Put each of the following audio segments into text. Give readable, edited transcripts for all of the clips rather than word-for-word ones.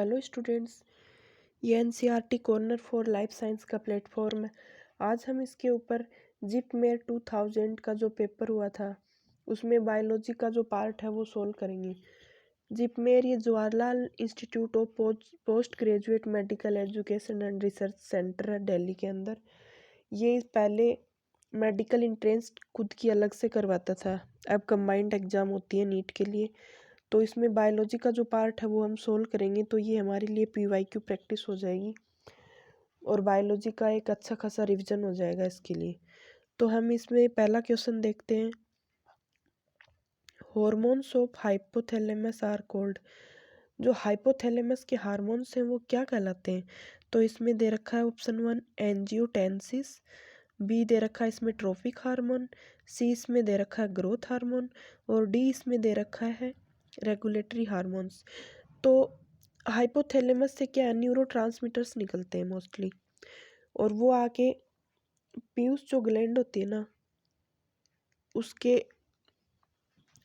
Hello students. ये NCERT corner for life science का platform है। आज हम इसके ऊपर जिपमेर 2000 का जो पेपर हुआ था उसमें बायोलॉजी का जो पार्ट है वो सोल्व करेंगे। जिपमेर ये Jawaharlal institute of post graduate medical education and research centre है दिल्ली के अंदर। ये पहले मेडिकल एंट्रेंस खुद की अलग से करवाता था, अब कंबाइंड एग्जाम होती है नीट के लिए। तो इसमें बायोलॉजी का जो पार्ट है वो हम सोल्व करेंगे, तो ये हमारे लिए पीवाईक्यू प्रैक्टिस हो जाएगी और बायोलॉजी का एक अच्छा खासा रिवीजन हो जाएगा इसके लिए। तो हम इसमें पहला क्वेश्चन देखते हैं। Hormones of hypothalamus are called. जो हाइपोथैलेमस के हार्मोन्स हैं वो क्या कहलाते हैं? तो इसमें दे रखा है ऑप्शन 1 एंजियोटेंसिस, बी दे रखा है इसमें ट्रोफिक हार्मोन, सी इसमें दे रखा है ग्रोथ हार्मोन और डी इसमें दे रखा है रेगुलेटरी हार्मोन्स। तो हाइपोथैलेमस से क्या है, न्यूरोट्रांसमीटर्स निकलते हैं मोस्टली, और वो आके पीयूष जो ग्लैंड होती है ना उसके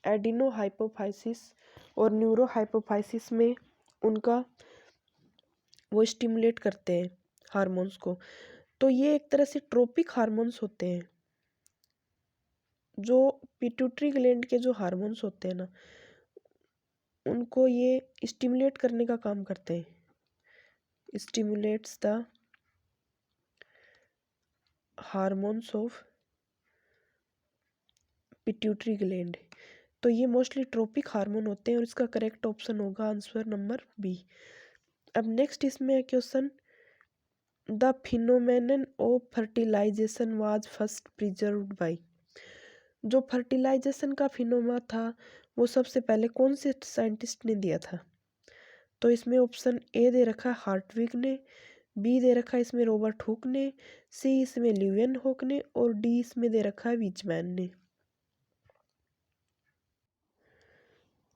एडिनो हाइपोफाइसिस और न्यूरो हाइपोफाइसिस में उनका वो स्टिमुलेट करते हैं हार्मोन्स को। तो ये एक तरह से ट्रोपिक हार्मोन्स होते हैं। जो पिट्यूटरी ग्लैंड के जो हार्मोन्स होते हैं ना उनको ये स्टिमुलेट करने का काम करते हैं, stimulates the hormones of pituitary gland. तो ये मोस्टली ट्रोपिक हार्मोन होते हैं और इसका करेक्ट ऑप्शन होगा आंसर नंबर बी। अब नेक्स्ट इसमें question, the phenomenon of fertilization was first preserved by. जो फर्टिलाइजेशन का फिनोमेना था वो सबसे पहले कौन से साइंटिस्ट ने दिया था? तो इसमें ऑप्शन ए दे रखा है हार्टविग ने, बी दे रखा है इसमें रॉबर्ट हुक ने, सी इसमें ल्यूएन हुक ने और डी इसमें दे रखा है वीजमैन ने।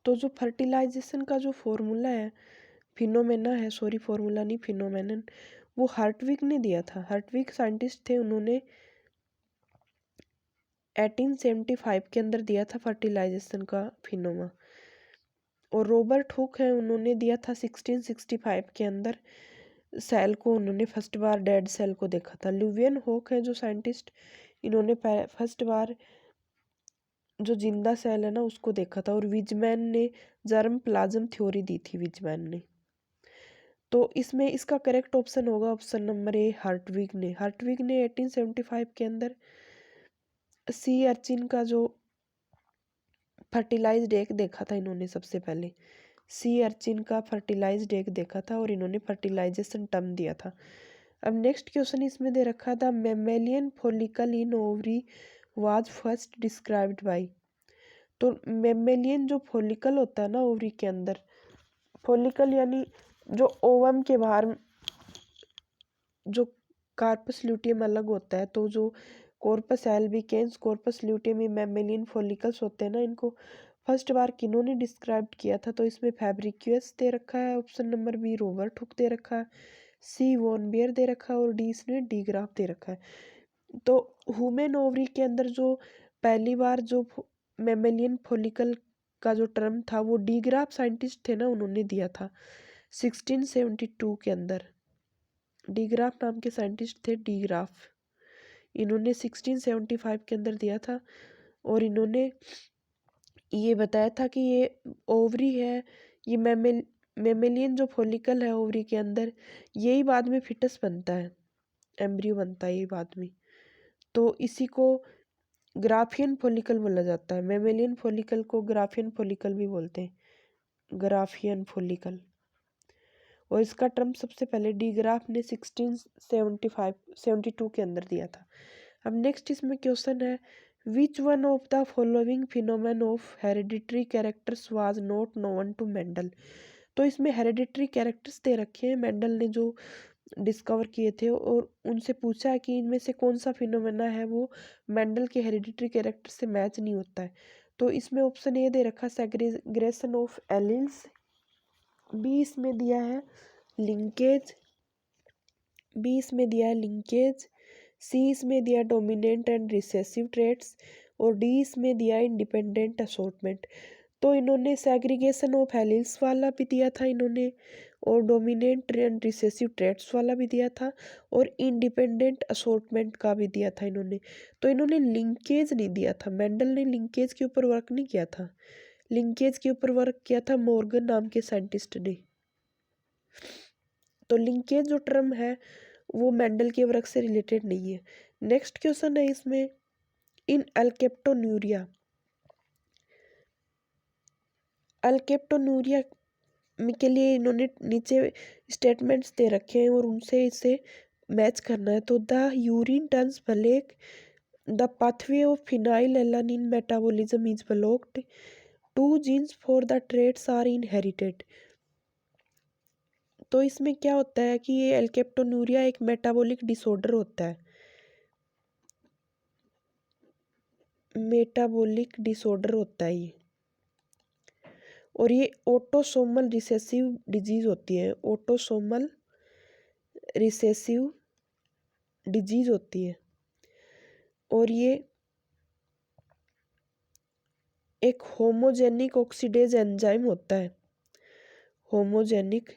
तो जो फर्टिलाइजेशन का जो फॉर्मूला है, फिनोमेना है, सॉरी फॉर्मूला नहीं फिनोमेनन, वो हार्टविग ने दिया था। हार्टविग साइंटिस्ट थे, उन्होंने 1875 के अंदर दिया था फर्टिलाइजेशन का फिनोमा। और रॉबर्ट हुक है, उन्होंने दिया था 1665 के अंदर। सेल को उन्होंने फर्स्ट बार डेड सेल को देखा था। ल्यूवियन हुक है जो साइंटिस्ट, इन्होंने फर्स्ट बार जो जिंदा सेल है ना उसको देखा था। और विजमैन ने जर्म प्लाज्म थ्योरी दी थी विजमैन ने। तो इसमें इसका करेक्ट ऑप्शन होगा ऑप्शन नंबर ए हार्टविग ने। हार्टविग ने 1875 के अंदर सी अर्चिन का जो फर्टिलाइज्ड एग देखा था, इन्होंने सबसे पहले सी अर्चिन का फर्टिलाइज्ड एग देखा था और इन्होंने फर्टिलाइजेशन टर्म दिया था। अब नेक्स्ट क्वेश्चन इसमें दे रखा था mammalian follicle in ovary was first described bye. तो मेमेलियन जो फॉलिकल होता है ना ओवरी के अंदर, फॉलिकल यानी जो ओवम के बाहर जो कार्पस ल्यूटियम अलग होता है, तो जो corpus albicans corpus luteum mammalian follicles होते हैं ना, इनको फर्स्ट बार किन्होंने डिस्क्राइब किया था? तो इसमें फैब्रिक्यूस दे रखा है option number B, Robert Hooke दे रखा है, सी वॉन बियर दे रखा है और डी इसने डीग्राफ दे रखा है। तो ह्यूमन ओवरी के अंदर जो पहली बार जो मैमेलियन फॉलिकल का जो टर्म था वो डीग्राफ साइंटिस्ट थे ना, उन्होंने दिया था 1672 के अंदर। डीग्राफ नाम के साइंटिस्ट थे, डीग्राफ, इन्होंने 1675 के अंदर दिया था। और इन्होंने ये बताया था कि ये ओवरी है, ये मेमेलियन जो फॉलिकल है ओवरी के अंदर, यही बाद में फिटस बनता है, एम्ब्रियो बनता है ये बाद में। तो इसी को ग्राफियन फॉलिकल बोला जाता है। मेमेलियन फॉलिकल को ग्राफियन फॉलिकल भी बोलते हैं, ग्राफियन फॉलिकल। और इसका टर्म सबसे पहले डीग्राफ ने 1672 के अंदर दिया था। अब नेक्स्ट इसमें क्वेश्चन है, which one of the following phenomena of hereditary characters was not known to Mendel. तो इसमें हेरिडिटरी कैरेक्टर्स दे रखे हैं, मेंडल ने जो डिस्कवर किए थे, और उनसे पूछा है कि इनमें से कौन सा फिनोमेना है वो मेंडल के हेरिडिटरी कैरेक्टर से मैच नहीं होता है। तो इसमें ऑप्शन ए दे रखा सेग्रेगेशन ऑफ एलिल्स, बी इसमें दिया है लिंकेज, बी इसमें दिया है लिंकेज, सी इसमें दिया डोमिनेंट एंड रिसेसिव ट्रेट्स और डी इसमें दिया इंडिपेंडेंट असॉर्टमेंट। तो इन्होंने सेग्रीगेशन ऑफ एलील्स वाला भी दिया था इन्होंने, और डोमिनेंट एंड रिसेसिव ट्रेट्स वाला भी दिया था, और इंडिपेंडेंट असॉर्टमेंट का भी दिया था इन्होंने। तो इन्होंने लिंकेज नहीं दिया था, मेंडल ने लिंकेज के ऊपर वर्क नहीं किया था। लिंकेज के ऊपर वर्क किया था मॉर्गन नाम के साइंटिस्ट ने। तो लिंकेज जो टर्म है वो मेंडल के वर्क से रिलेटेड नहीं है। नेक्स्ट क्वेश्चन है इसमें, इन अल्केप्टोन्यूरिया, अल्केप्टोन्यूरिया के लिए इन्होंने नीचे स्टेटमेंट्स दे रखे हैं और उनसे इसे मैच करना है। तो the urine turns black, the pathway of phenylalanine metabolism is blocked, two genes for the traits are inherited. तो इसमें क्या होता है कि ये एल्केप्टोन्यूरिया एक मेटाबॉलिक डिसऑर्डर होता है, मेटाबॉलिक डिसऑर्डर होता है ये, और ये ऑटोसोमल रिसेसिव डिजीज होती है, ऑटोसोमल रिसेसिव डिजीज होती है। और ये एक होमोजेनिक ऑक्सीडेज एंजाइम होता है, होमोजेनिक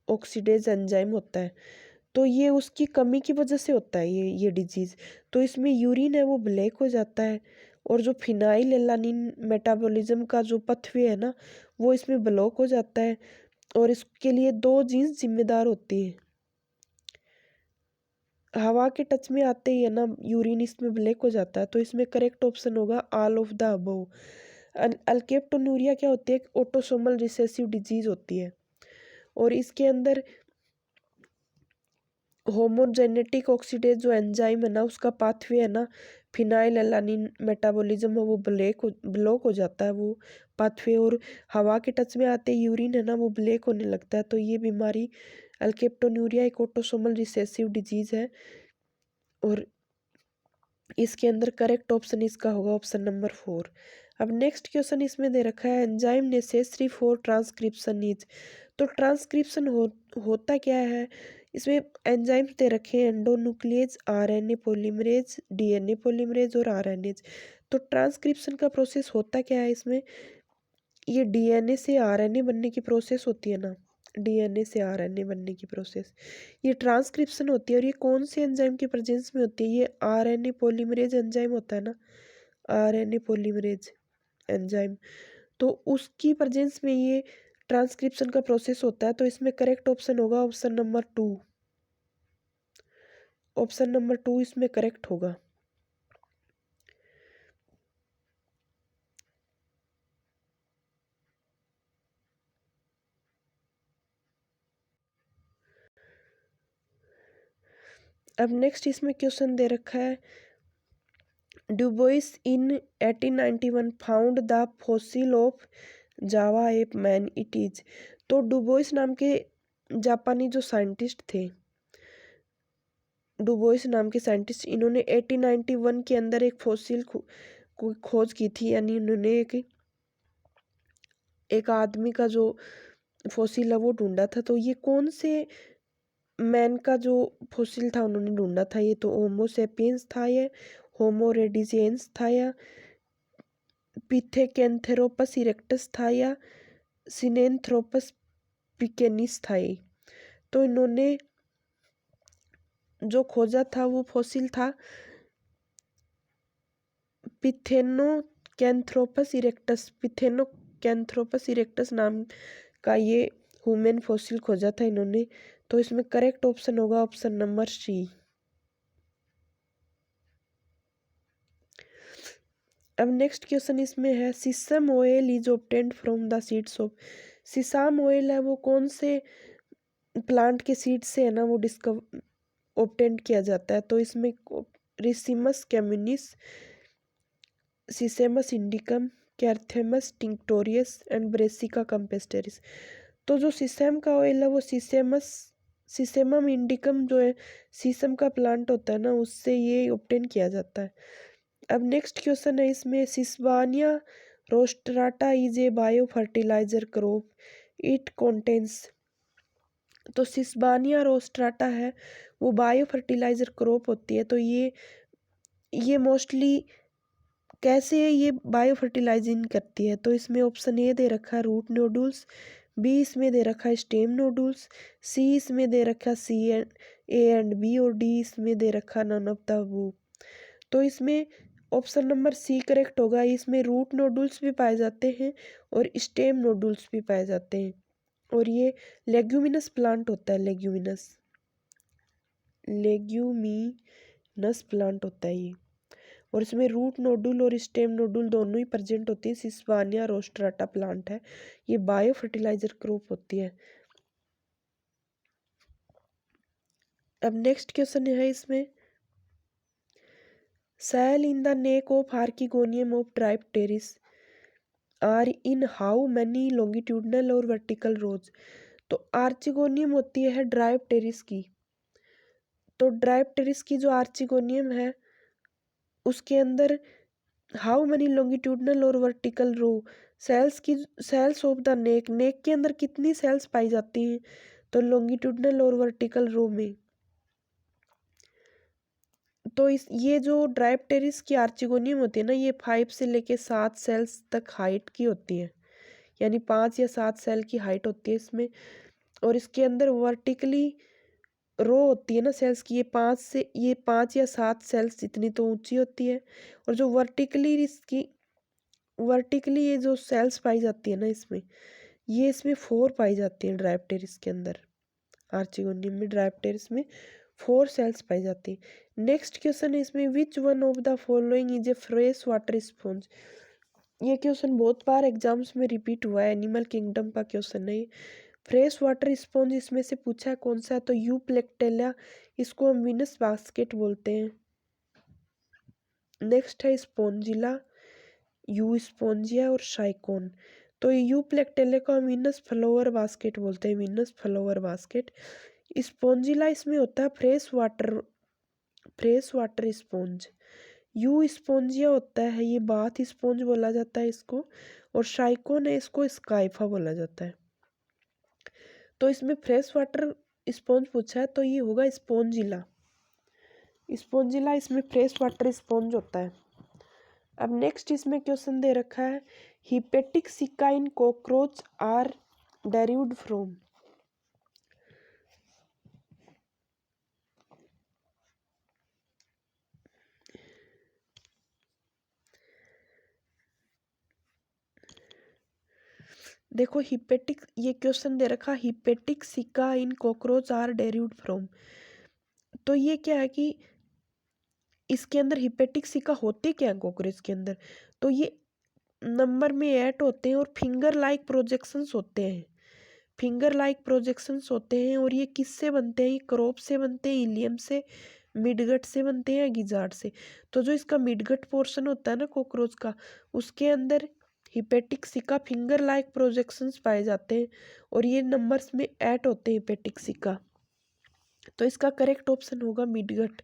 ऑक्सीडेज एंजाइम होता है। तो ये उसकी कमी की वजह से होता है ये डिजीज। तो इसमें यूरिन है वो ब्लैक हो जाता है, और जो फिनाइल एलानिन मेटाबॉलिज्म का जो पथवे है ना वो इसमें ब्लॉक हो जाता है, और इसके लिए दो जीन्स जिम्मेदार होती हैं। हवा के टच में आते ही है ना यूरिन इसमें ब्लैक हो जाता है। तो इसमें करेक्ट ऑप्शन होगा ऑल ऑफ द अबव। अल्केप्टोन्यूरिया क्या होती है, ऑटोसोमल रिसेसिव डिजीज होती है, और इसके अंदर होमोजेनेटिक ऑक्सीडेज जो एंजाइम है ना उसका पाथवे है ना फिनाइल एलानिन मेटाबॉलिज्म है वो ब्लॉक हो जाता है वो पाथवे, और हवा के टच में आते यूरिन है ना वो ब्लैक होने लगता है। तो ये बीमारी अल्केप्टोन्यूरिया एक ऑटोसोमल रिसेसिव डिजीज है, और इसके अंदर करेक्ट ऑप्शन इसका होगा ऑप्शन नंबर 4। अब नेक्स्ट क्वेश्चन इसमें दे रखा है, enzyme necessary for transcription is. तो ट्रांसक्रिप्शन होता क्या है, इसमें एंजाइम्स दे रखे हैं, एंडोन्यूक्लियेज, आरएनए पॉलीमरेज, डीएनए पॉलीमरेज और आरएनएज। तो ट्रांसक्रिप्शन का प्रोसेस होता क्या है इसमें, ये डीएनए से आरएनए बनने की प्रोसेस होती है ना, डीएनए से आरएनए बनने की प्रोसेस, ये ट्रांसक्रिप्शन होती है। और ये कौन से एंजाइम के प्रेजेंस में होती है, ये आरएनए पॉलीमरेज एंजाइम होता है ना, आरएनए पॉलीमरेज एंजाइम, तो उसकी प्रेजेंस में ये ट्रांसक्रिप्शन का प्रोसेस होता है। तो इसमें करेक्ट ऑप्शन होगा ऑप्शन नंबर 2, ऑप्शन नंबर 2 इसमें करेक्ट होगा। अब नेक्स्ट इसमें क्वेश्चन दे रखा है, Dubois in 1891 found the fossil of Java app man it is. तो डुबोइस नाम के जापानी जो साइंटिस्ट थे, डुबोइस नाम के साइंटिस्ट, इन्होंने 1891 के अंदर एक फॉसिल खोज की थी, यानी इन्होंने एक आदमी का जो फॉसिल है वो ढूंढा था। तो ये कौन से मैन का जो फॉसिल था उन्होंने ढूंढा था, ये तो होमो सेपियंस था, ये होमो रेडिजियंस था, या पिथेकेंथेरोपस इरेक्टस था, या सिनेंथ्रोपस पिकेनिस था ये। तो इन्होंने जो खोजा था वो फॉसिल था पिथेनोकैंथ्रोपस इरेक्टस, पिथेनोकैंथ्रोपस इरेक्टस नाम का ये ह्यूमन फॉसिल खोजा था इन्होंने। तो इसमें करेक्ट ऑप्शन होगा ऑप्शन नंबर सी। अब नेक्स्ट क्वेश्चन इसमें है, सीसम oil is obtained from the seeds of. Sesame oil है वो कौन से प्लांट के सीड से है ना वो ऑब्टेंड किया जाता है। तो इसमें रिसिमस कैम्यूनिस, सिसेमस इंडिकम, कैर्थेमस टिंक्टोरियस एंड ब्रेसिका कैम्पेस्टरिस। तो जो सीसम का ऑयल है वो सीसेमम इंडिकम जो है सीसम का प्लांट होता है ना उससे ये ऑब्टेन किया जाता है। अब नेक्स्ट क्वेश्चन है इसमें, Sesbania rostrata is a bio fertiliser crop, it contains. तो सिस्बानिया रोस्ट्राटा है वो बायो फर्टिलाइजर क्रॉप होती है। तो ये मोस्टली कैसे ये बायो फर्टिलाइजिंग करती है, तो इसमें ऑप्शन ए दे रखा है रूट नोडुल्स, बी इसमें दे रखा है स्टेम नोडुल्स, सी इसमें दे रखा सी एंड ए एंड बी, और डी इसमें दे रखा नन ऑफ द अबव। तो इसमें ऑप्शन नंबर सी करेक्ट होगा। इसमें रूट नोडुल्स भी पाए जाते हैं और स्टेम नोडुल्स भी पाए जाते हैं, और ये लेग्यूमिनस प्लांट होता है, लेग्यूमिनस प्लांट होता है ये। और इसमें रूट नोडुल और स्टेम नोडुल दोनों ही प्रेजेंट होती है। सिसवानिया रोस्ट्राटा प्लांट है, ये बायो फर्टिलाइजर क्रॉप होती है। अब नेक्स्ट क्वेश्चन है इसमें, cell in the neck of archegonium of Dryopteris are in how many longitudinal और वर्टिकल रोज। तो आर्चिगोनियम होती है ड्राइप्टेरिस की, तो ड्राइप्टेरिस की जो आर्चिगोनियम है उसके अंदर हाउ मैनी लॉन्गिट्यूडनल और vertical row cells of the neck के अंदर कितनी सेल्स पाई जाती हैं, तो लॉन्गिट्यूडनल और वर्टिकल रो में। तो इस ये जो ड्राइप्टेरिस की आर्चिगोनियम होती है ना, ये 5 से लेके 7 सेल्स तक हाइट की होती है, यानी 5 या 7 सेल की हाइट होती है इसमें। और इसके अंदर वर्टिकली रो होती है ना सेल्स की, ये 5 या 7 सेल्स इतनी तो ऊंची होती है। और जो वर्टिकली ये जो सेल्स पाई जाती है ना इसमें, ये इसमें 4 पाई जाती है ड्राइप्टेरिस के अंदर। आर्चिगोनियम में ड्राइप्टेरिस में 4 सेल्स पाई जाती है। नेक्स्ट क्वेश्चन है इसमें, विच one of the following is A fresh water sponge. ये क्वेश्चन बहुत बार एग्जाम्स में रिपीट हुआ है, एनिमल किंगडम का क्वेश्चन है ये। फ्रेश वाटर स्पॉन्ज इसमें से पूछा है कौन सा है, तो यू प्लेक्टेलिया, इसको हम विनस बास्केट बोलते हैं। नेक्स्ट है स्पॉन्जिला, यू स्पॉन्जिया और शाइकोन। तो यू प्लेक्टेलिया को हम विनस फ्लावर बास्केट बोलते हैं, विनस फ्लावर बास्केट। स्पॉन्जिला इसमें होता है fresh water sponge. You Spongia होता है ये बाथ स्पॉन्ज बोला जाता है इसको, और शाइकोन है इसको स्काइफा बोला जाता है। तो इसमें फ्रेश वाटर स्पॉन्ज पूछा है तो ये होगा स्पॉन्जिला। स्पॉन्जिला इसमें फ्रेश वाटर स्पॉन्ज होता है। अब नेक्स्ट इसमें क्वेश्चन दे रखा है, हिपेटिक सिका इन कॉकरोच आर डेरिव्ड फ्रॉम। देखो हिपेटिक, ये क्वेश्चन दे रखा हिपेटिक सिका इन कॉकरोच आर डेरिव्ड फ्रॉम। तो ये क्या है कि इसके अंदर हिपेटिक सिका होते क्या है कॉकरोच के अंदर, तो ये नंबर में 8 होते हैं और फिंगर लाइक प्रोजेक्शंस होते हैं, फिंगर लाइक प्रोजेक्शंस होते हैं। और ये किससे बनते हैं, ये क्रॉप से बनते हैं, इलियम से, मिडगट से बनते हैं, गिजार्ड से। तो जो इसका मिडगट पोर्शन होता है ना कॉकरोच का, उसके अंदर हिपेटिक सिका फिंगर लाइक प्रोजेक्शंस पाए जाते हैं, और ये नंबर्स में 8 होते हैं हिपेटिक सिका। तो इसका करेक्ट ऑप्शन होगा मिडगट।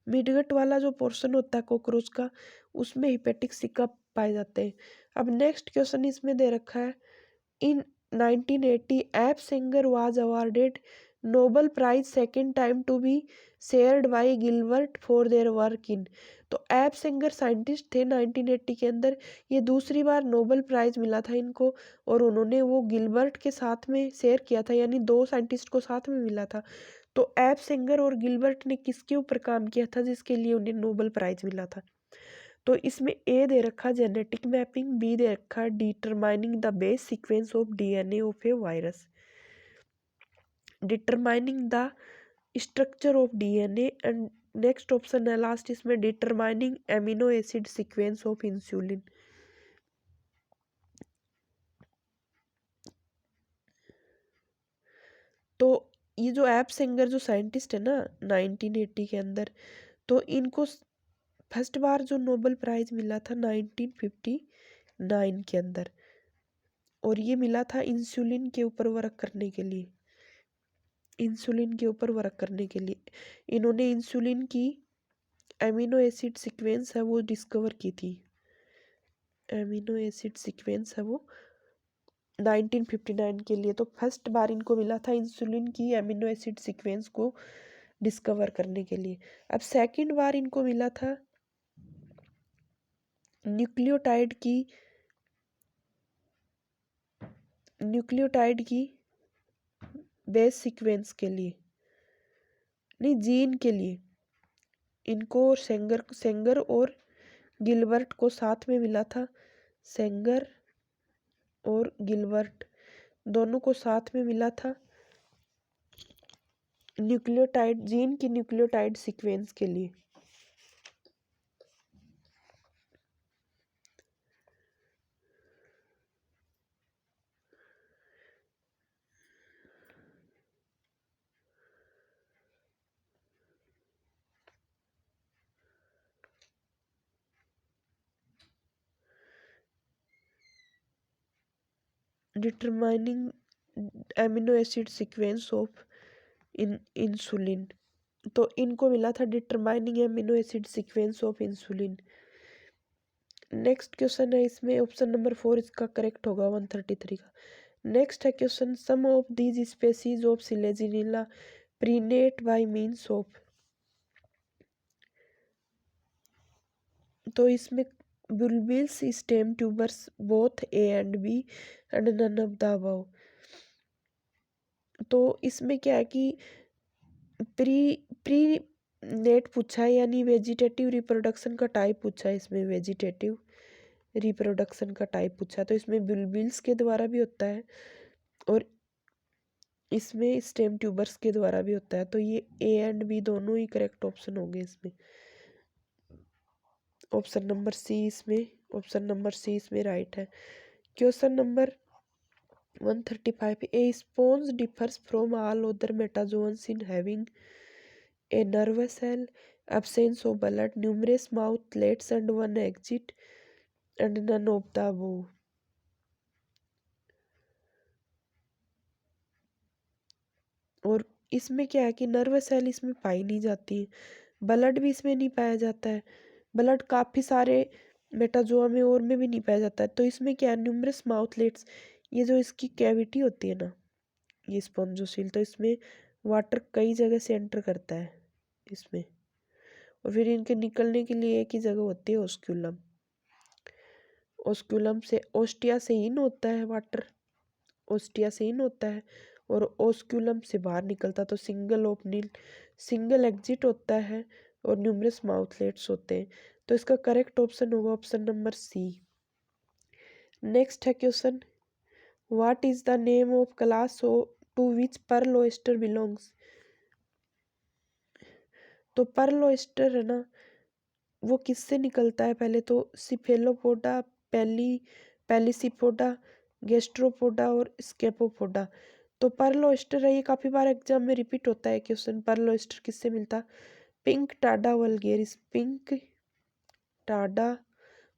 मिडगट वाला जो पोर्शन होता है कॉकरोच का, उसमें हिपेटिक सिका पाए जाते हैं। अब नेक्स्ट क्वेश्चन इसमें दे रखा है, in 1980 F Sanger was awarded Nobel prize second time to be shared by Gilbert for their work in. तो एप सिंगर साइंटिस्ट थे 1980 के अंदर, ये दूसरी बार नोबल प्राइज मिला था इनको, और उन्होंने वो गिलबर्ट के साथ में शेयर किया था, यानी 2 साइंटिस्ट को साथ में मिला था। तो एप सिंगर और गिलबर्ट ने किसके ऊपर काम किया था जिसके लिए उन्हें नोबल प्राइज मिला था, तो इसमें ए दे रखा जेनेटिक मैपिंग, बी दे रखा determining the base sequence of DNA of A virus, determining the structure of DNA, and next option है लास्ट इसमें determining amino acid sequence of insulin. तो ये जो एप सिंगर जो साइंटिस्ट है ना 1980 के अंदर, तो इनको फर्स्ट बार जो नोबेल प्राइज मिला था 1959 के अंदर, और ये मिला था इंसुलिन के ऊपर वर्क करने के लिए, इंसुलिन के ऊपर वर्क करने के लिए इन्होंने इंसुलिन की एमिनो एसिड सीक्वेंस है वो डिस्कवर की थी, एमिनो एसिड सीक्वेंस है वो 1959 के लिए। तो फर्स्ट बार इनको मिला था इंसुलिन की एमिनो एसिड सीक्वेंस को डिस्कवर करने के लिए। अब सेकंड बार इनको मिला था न्यूक्लियोटाइड की बेस सीक्वेंस के लिए, नहीं जीन के लिए, इनको सेंगर और गिलबर्ट को साथ में मिला था। सेंगर और गिलबर्ट दोनों को साथ में मिला था न्यूक्लियोटाइड जीन की न्यूक्लियोटाइड सीक्वेंस के लिए। Determining amino acid sequence of insulin, तो इनको मिला था determining amino acid sequence of insulin. Next question है इसमें ऑप्शन नंबर 4 इसका करेक्ट होगा 133 का। नेक्स्ट है question, some of these species of Selaginella perennate by means of, तो इसमें bulbils, stem tubers, both A and B and none of the above. तो इसमें क्या है कि प्री प्री नेट पूछा है, यानी वेजिटेटिव रिप्रोडक्शन का टाइप पूछा है। इसमें वेजिटेटिव रिप्रोडक्शन का टाइप पूछा है, तो इसमें बुलबिल्स के द्वारा भी होता है और इसमें स्टेम ट्यूबर्स के द्वारा भी होता है। तो ये ए एंड बी दोनों ही करेक्ट ऑप्शन होंगे इसमें। ऑप्शन नंबर सी इसमें राइट है। Question number 135, a sponge differs from all other metazoans in having a nervous cell, absence of blood, numerous mouthlets and one exit, and none of the above। और इसमें क्या है कि nervous cell इसमें पाई नहीं जाती है, ब्लड भी इसमें नहीं पाया जाता है, ब्लड काफ़ी सारे मेटाजोआ में और में भी नहीं पाया जाता है। तो इसमें क्या है, न्यूमरस माउथलेट्स, ये जो इसकी कैविटी होती है ना, ये स्पॉन्जोसील, तो इसमें वाटर कई जगह से एंटर करता है इसमें, और फिर इनके निकलने के लिए एक ही जगह होती है, ओस्क्यूलम। ओस्क्यूलम से ओस्टिया से इन होता है वाटर, ओस्टिया से इन होता है और ओस्क्यूलम से बाहर निकलता, तो सिंगल एग्जिट होता है और न्यूमरस माउथलेट्स होते हैं। तो इसका करेक्ट ऑप्शन होगा ऑप्शन नंबर सी। नेक्स्ट है question, what is the name of class to which pearl oyster belongs. तो पर्ल ऑयस्टर है ना, वो किससे निकलता है, पहले तो सिफेलोपोडा, पेलिसिपोडा, गैस्ट्रोपोडा और स्केपोपोडा। तो पर्ल ऑयस्टर है, ये काफ़ी बार एग्जाम में रिपीट होता है क्वेश्चन। पर्ल ऑयस्टर किससे मिलता, pink Tada vulgaris, pink Tada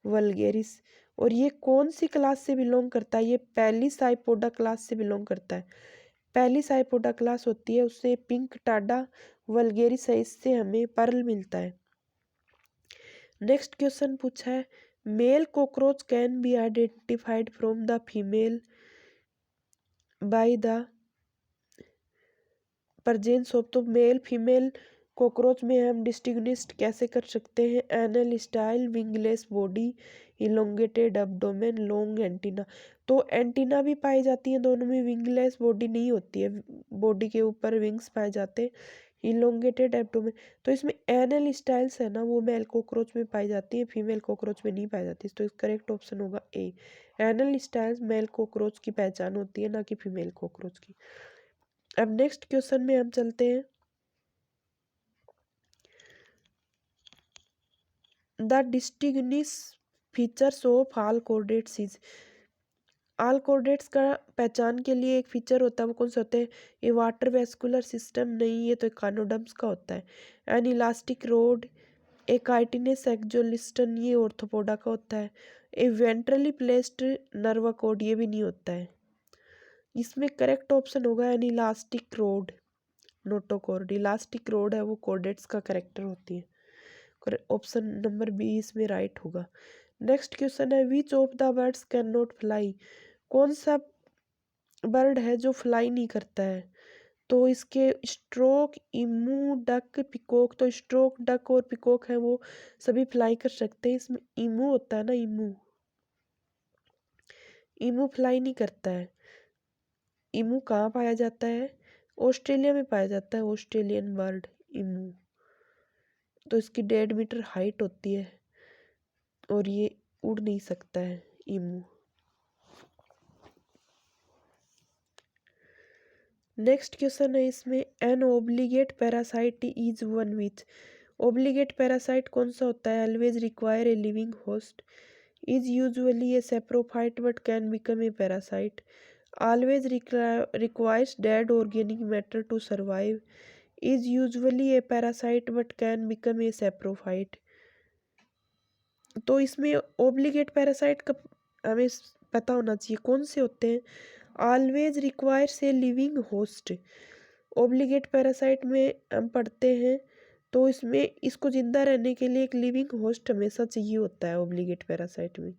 vulgaris. और ये कौन सी क्लास से बिलोंग करता है, ये पेलिसाइपोडा क्लास से बिलोंग करता है। पेलिसाइपोडा क्लास होती है, उससे पिंक टाडा वल्गेरिस है, इससे हमें पर्ल मिलता है। नेक्स्ट क्वेश्चन पूछा है, male cockroach can be identified from the female by the presence of, तो मेल फीमेल कॉकरोच में हम डिस्टिंग्विश कैसे कर सकते हैं, anal style, wingless body, elongated abdomen, long antenna. तो एंटीना भी पाई जाती है दोनों में, विंगलेस बॉडी नहीं होती है, बॉडी के ऊपर विंग्स पाए जाते हैं, इलोंगेटेड एब्डोमेन। तो इसमें एनल स्टाइल्स है ना, वो मेल कॉकरोच में पाई जाती है, फीमेल कॉकरोच में नहीं पाई जाती। तो करेक्ट ऑप्शन होगा ए, एनल स्टाइल्स मेल कॉकरोच की पहचान होती है, ना कि फीमेल कॉकरोच की। अब नेक्स्ट क्वेश्चन में हम चलते हैं, the distinguish features of all chordates is. All chordates का पहचान के लिए एक फीचर होता है, वो कौन सा होता है, ये वाटर वेस्कुलर सिस्टम नहीं, ये तो एकानोडर्म्स का होता है। एन इलास्टिक रोड, ए काइटिनस एक्सोस्केलेटन, ये ऑर्थोपोडा का होता है। ए वेंट्रली प्लेस्ड नर्वा कॉर्ड, ये भी नहीं होता है। इसमें करेक्ट ऑप्शन होगा N elastic road, notochord. Elastic road है वो कॉर्डेट्स का करेक्टर होती है। ऑप्शन नंबर बी इसमें राइट होगा। नेक्स्ट क्वेश्चन है, which of the birds can not fly. कौन सा बर्ड है जो फ्लाई नहीं करता है, तो इसके स्ट्रोक, इमू, डक, पिकॉक, तो स्ट्रोक, डक और पिकॉक है वो सभी फ्लाई कर सकते हैं। इसमें इमू होता है ना, इमू, इमू फ्लाई नहीं करता है। इमू कहाँ पाया जाता है? ऑस्ट्रेलिया में पाया जाता है, ऑस्ट्रेलियन बर्ड इमू। तो इसकी 1.5 मीटर हाइट होती है और ये उड़ नहीं सकता है इमू। नेक्स्ट क्वेश्चन है इसमें, an obligate parasite is one which. Obligate parasite कौन सा होता है? Always require a living host, is usually a saprophyte but can become a parasite, always requires dead organic matter to survive, is usually a parasite but can become a saprophyte. तो इसमें obligate parasite का हमें पता होना चाहिए कौन से होते हैं। Always requires a living host, obligate parasite में हम पढ़ते हैं तो इसमें इसको जिंदा रहने के लिए एक लिविंग होस्ट हमेशा चाहिए होता है ओब्लिगेट पैरासाइट में।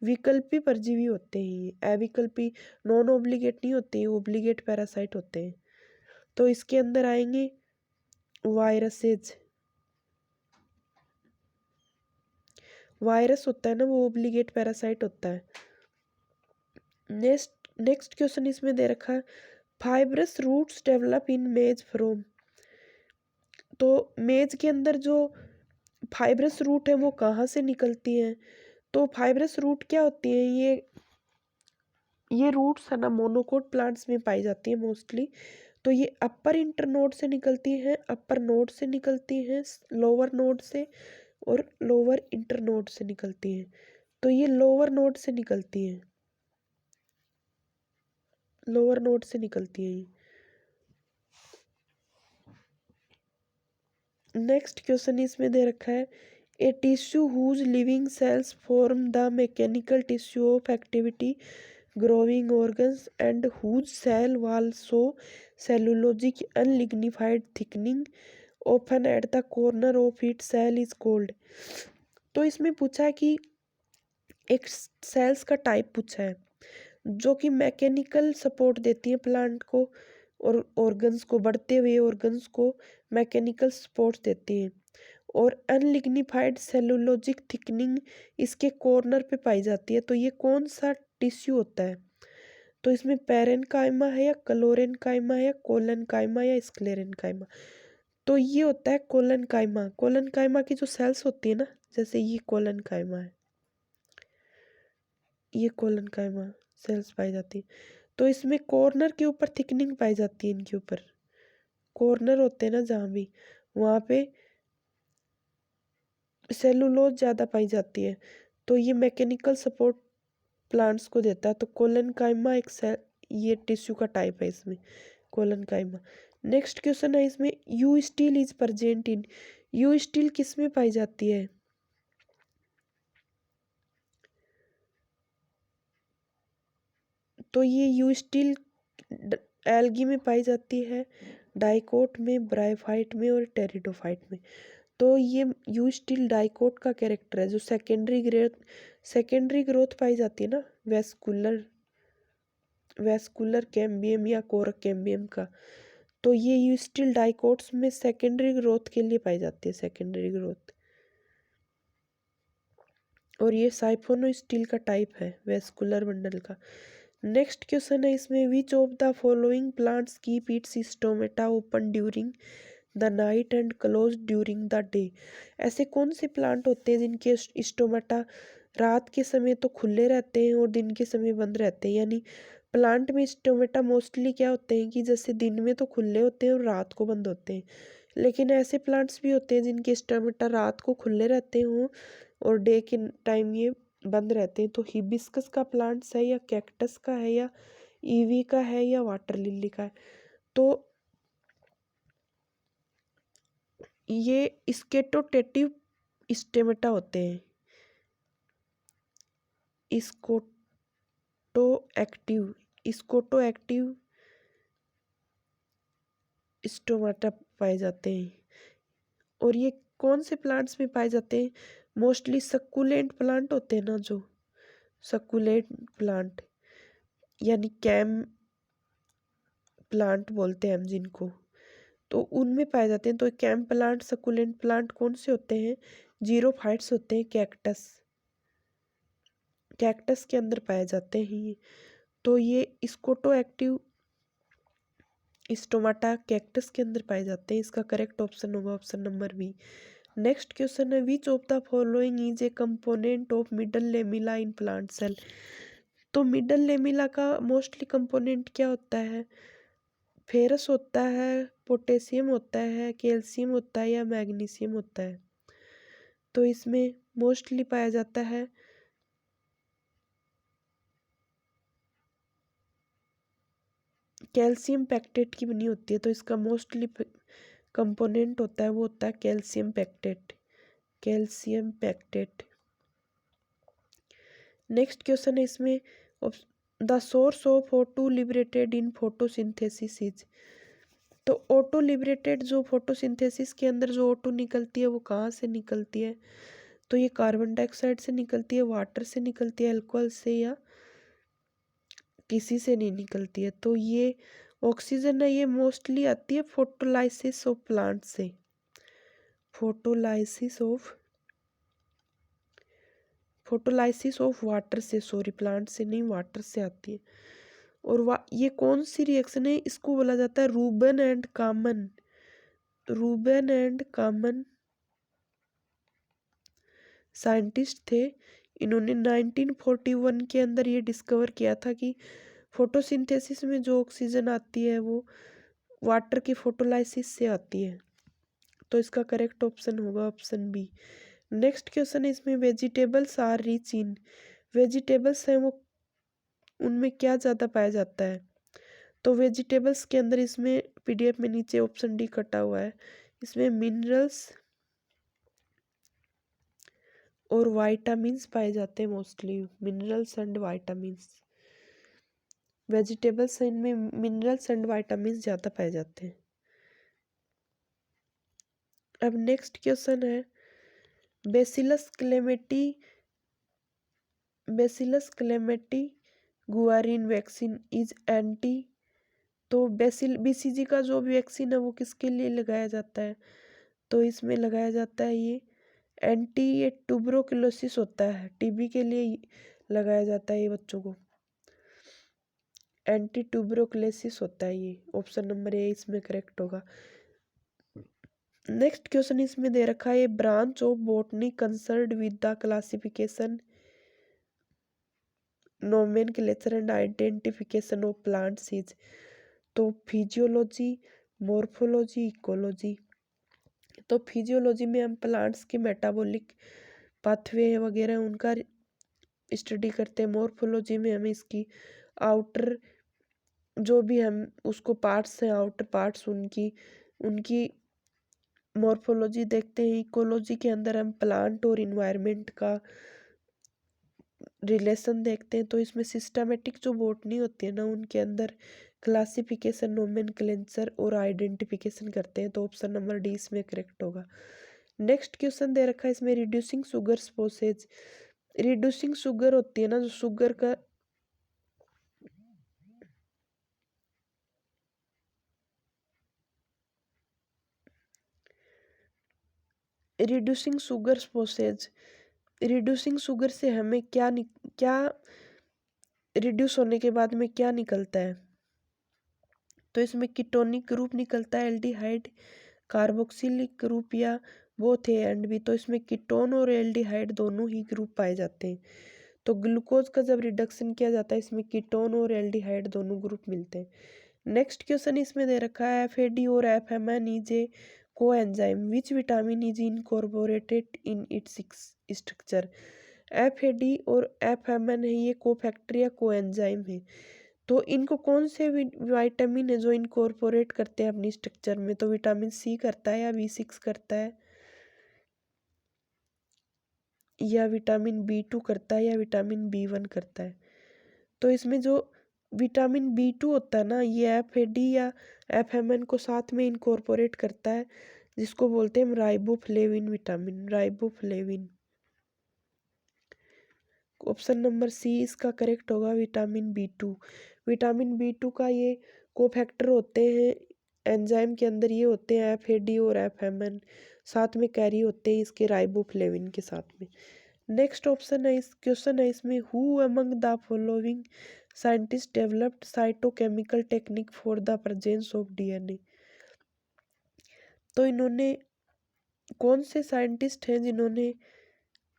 विकल्पी परजीवी होते हैं ये, अविकल्पी नॉन ओब्लिगेट नहीं होते, ओब्लिगेट पैरासाइट होते हैं। तो इसके अंदर आएंगे वायरसेज, वायरस होता है ना वो ओब्लिगेट पैरासाइट होता है। नेक्स्ट क्वेश्चन इसमें दे रखा है, फाइब्रस रूट्स डेवलप इन मेज फ्रॉम। तो मेज के अंदर जो फाइब्रस रूट है वो कहाँ से निकलती हैं? तो फाइब्रस रूट क्या होती है? ये रूट्स है ना मोनोकोट प्लांट्स में पाई जाती है मोस्टली। तो ये अपर इंटरनोड से निकलती हैं, अपर नोड से निकलती हैं, लोअर नोड से और लोअर इंटरनोड से निकलती हैं। तो ये लोअर नोड से निकलती हैं, लोअर नोड से निकलती है ये। नेक्स्ट क्वेश्चन इसमें दे रखा है, a tissue whose living cells form the mechanical tissue of activity growing organs and whose cell wall show cellulosic unlignified thickening often at the corner of its cell is called। तो इसमें पूछा है कि एक सेल्स का type पूछा है जो कि मैकेनिकल सपोर्ट देती है प्लांट को और ऑर्गन्स को, बढ़ते हुए ऑर्गन्स को मैकेनिकल सपोर्ट देती है, और अनलिग्निफाइड सेलुलोजिक थिकनिंग इसके कॉर्नर पे पाई जाती है। तो ये कौन सा टिश्यू होता है? तो इसमें पैरेनकाइमा है या क्लोरेनकाइमा है या कोलेनकाइमा या स्क्लेरेनकाइमा। तो ये होता है कोलेनकाइमा। कोलेनकाइमा की जो सेल्स होती है ना, जैसे ये कोलेनकाइमा है, ये कोलेनकाइमा सेल्स पाई जाती है। तो इसमें कॉर्नर के ऊपर थिकनिंग पाई जाती है, इनके ऊपर कॉर्नर होते हैं ना जहाँ भी, वहाँ पे सेलुलोज ज़्यादा पाई जाती है। तो ये मैकेनिकल सपोर्ट प्लांट्स को देता है। तो कोलेनकाइमा एक सेल, ये टिश्यू का टाइप है इसमें, कोलेनकाइमा। नेक्स्ट क्वेश्चन है इसमें, you steel is present in. You steel किस में पाई जाती है? तो ये यू स्टील एल्गी में पाई जाती है, डाइकोट में, ब्रायोफाइट में और टेरिडोफाइट में। तो ये यू स्टील डाइकोट का कैरेक्टर है, जो सेकेंडरी ग्रोथ पाई जाती है ना वेस्कुलर कैम्बियम या कोरक कैम्बियम का। तो ये यू स्टील डाइकोट्स में सेकेंडरी ग्रोथ के लिए पाई जाती है, सेकेंडरी ग्रोथ। और ये साइफोनो स्टील का टाइप है, वेस्कुलर बंडल का। नेक्स्ट क्वेश्चन है इसमें, विच of the following plants keep its stomata open during the night and close during the day. ऐसे कौन से प्लांट होते हैं जिनके स्टोमेटा रात के समय तो खुले रहते हैं और दिन के समय बंद रहते हैं? यानी प्लांट में स्टोमेटा मोस्टली क्या होते हैं कि जैसे दिन में तो खुले होते हैं और रात को बंद होते हैं, लेकिन ऐसे प्लांट्स भी होते हैं जिनके स्टोमेटा रात को खुले रहते हों और डे के टाइम ये बंद रहते हैं। तो हिबिस्कस का प्लांट्स है या कैक्टस का है या ईवी का है या वाटर लिली का है? तो ये स्केटोटेटिव स्टेमेटा होते हैं, स्कोटो एक्टिव स्टोमेटा पाए जाते हैं। और ये कौन से प्लांट्स में पाए जाते हैं? मोस्टली सक्कुलेंट प्लांट होते हैं ना, जो सक्कुलेंट प्लांट यानी प्लांट बोलते हैं हम जिनको, तो उनमें पाए जाते हैं। तो कैंप प्लांट, सकुलेंट प्लांट कौन से होते हैं? जीरोफाइट्स होते हैं, कैक्टस, कैक्टस के अंदर पाए जाते हैं ये। तो ये स्कोटो एक्टिव स्टोमाटा कैक्टस के अंदर पाए जाते हैं। इसका करेक्ट ऑप्शन होगा option number B. Next question है, which of the following is a component of middle lamella in plant cell. तो मिडल लेमिला का मोस्टली कंपोनेंट क्या होता है? फेरस होता है, पोटेशियम होता है, कैल्शियम होता है या मैग्नीशियम होता है? तो इसमें मोस्टली पाया जाता है कैल्शियम पैक्टेट की बनी होती है। तो इसका मोस्टली कंपोनेंट होता है वो होता है calcium pectate, calcium pectate. Next question है इसमें, the source of O2 liberated in photosynthesis is. तो O2 लिबरेटेड, जो फोटोसिंथेसिस के अंदर जो O2 निकलती है वो कहाँ से निकलती है? तो ये कार्बन डाइऑक्साइड से निकलती है, वाटर से निकलती है, अल्कोहल से, या किसी से नहीं निकलती है। तो ये ऑक्सीजन है, ये मोस्टली आती है फोटोलाइसिस ऑफ प्लांट से, फोटोलाइसिस ऑफ वाटर से, सॉरी प्लांट से नहीं, वाटर से आती है। और ये कौन सी रिएक्शन है? इसको बोला जाता है Ruben and Kamen. Ruben and Kamen scientist थे, इन्होंने 1941 के अंदर ये डिस्कवर किया था कि फोटोसिंथेसिस में जो ऑक्सीजन आती है वो वाटर की फोटोलाइसिस से आती है। तो इसका करेक्ट ऑप्शन होगा ऑप्शन बी। नेक्स्ट क्वेश्चन है इसमें, vegetables are rich in. Vegetables हैं वो, उनमें क्या ज़्यादा पाया जाता है? तो वेजिटेबल्स के अंदर इसमें पीडीएफ में नीचे ऑप्शन डी कटा हुआ है, इसमें मिनरल्स और वाइटामिन्स पाए जाते हैं, mostly minerals and vitamins. Vegetables इनमें मिनरल्स एंड वाइटामिन्स ज़्यादा पाए जाते हैं। अब नेक्स्ट क्वेश्चन है, बेसिलस क्लेमेटी गुआरिन वैक्सीन इज एंटी। तो बीसीजी का जो भी वैक्सीन है वो किसके लिए लगाया जाता है? तो इसमें लगाया जाता है ये एंटी, ये ट्यूबरोक्लोसिस होता है, टीबी के लिए लगाया जाता है ये बच्चों को, एंटी ट्यूबरोक्लोसिस होता है ये। ऑप्शन नंबर ए इसमें करेक्ट होगा। नेक्स्ट क्वेश्चन इसमें दे रखा है, branch of botany concerned with the classification, nomenclature and identification of plants is. तो फिजियोलॉजी, मॉर्फोलॉजी, इकोलॉजी। तो फिजियोलॉजी में हम प्लांट्स के मेटाबॉलिक पाथवे वगैरह उनका स्टडी करते हैं। मॉर्फोलॉजी में हम इसकी आउटर, जो भी हम उसको पार्ट्स हैं, आउटर पार्ट्स, उनकी मॉर्फोलॉजी देखते हैं। इकोलॉजी के अंदर हम प्लांट और इन्वायरमेंट का रिलेशन देखते हैं। तो इसमें सिस्टमेटिक जो बॉटनी होती है ना, उनके अंदर क्लासिफिकेशन, नोमेनक्लेचर और आइडेंटिफिकेशन करते हैं। तो ऑप्शन नंबर डी इसमें करेक्ट होगा। नेक्स्ट क्वेश्चन दे रखा है इसमें, रिड्यूसिंग शुगर स्पोसेज। रिड्यूसिंग शुगर होती है ना, जो शुगर का रिड्यूसिंग शुगर स्पोसेज, रिड्यूसिंग शुगर से हमें क्या रिड्यूस होने के बाद में क्या निकलता है? तो इसमें कीटोनिक ग्रुप निकलता है, एल्डिहाइड, कार्बोक्सिलिक ग्रुप, या बोथ ए एंड बी। तो इसमें कीटोन और एल्डिहाइड दोनों ही ग्रुप पाए जाते हैं। तो ग्लूकोज का जब रिडक्शन किया जाता है, इसमें कीटोन और एल्डिहाइड दोनों ग्रुप मिलते हैं। नेक्स्ट क्वेश्चन इसमें दे रखा है, एफएडी और एफएमएन is a coenzyme which vitamin is incorporated in its structure. FAD और एफएमएन है ये कोफैक्टर या कोएंजाइम है। तो इनको कौन से विटामिन है जो इनकॉर्पोरेट करते हैं अपनी स्ट्रक्चर में? तो विटामिन सी करता है, या B6 करता है, या विटामिन B2 करता है, या विटामिन B1 करता है? तो इसमें जो विटामिन B2 होता है ना, ये एफएडी या एफएमएन को साथ में इनकॉर्पोरेट करता है, जिसको बोलते हैं riboflavin vitamin, riboflavin. Option number C इसका करेक्ट होगा, विटामिन B2। विटामिन B2 का ये कोफैक्टर होते हैं एंजाइम के अंदर, ये होते हैं FAD और FMN, साथ में कैरी होते हैं इसके राइबोफ्लेविन के साथ में। नेक्स्ट ऑप्शन है, इस क्वेश्चन है इसमें, who among the following scientist developed cytochemical technique for the presence of DNA। तो इन्होंने, कौन से साइंटिस्ट हैं जिन्होंने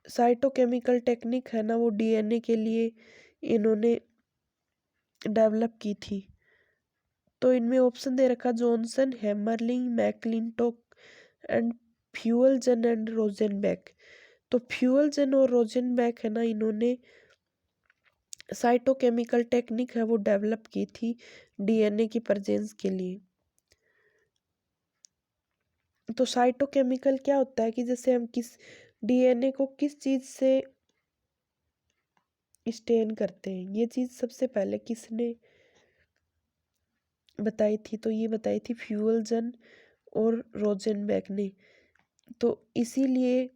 साइटोकेमिकल टेक्निक है ना वो DNA के लिए इन्होंने डेवलप की थी। तो इनमें ऑप्शन दे रखा, जॉनसन, हैमरलिंग, मैकलिंटोक एंड फ्यूलजन एंड रोजेनबैक। तो फ्यूलजन और रोजेनबैक है ना, इन्होंने साइटोकेमिकल टेक्निक है वो डेवलप की थी DNA की प्रेजेंस के लिए। तो साइटोकेमिकल क्या होता है कि जैसे हम किस DNA को किस चीज से स्टेन करते हैं, ये चीज सबसे पहले किसने बताई थी, तो ये बताई थी फ्यूलजन और रोजेनबैक ने। तो इसीलिए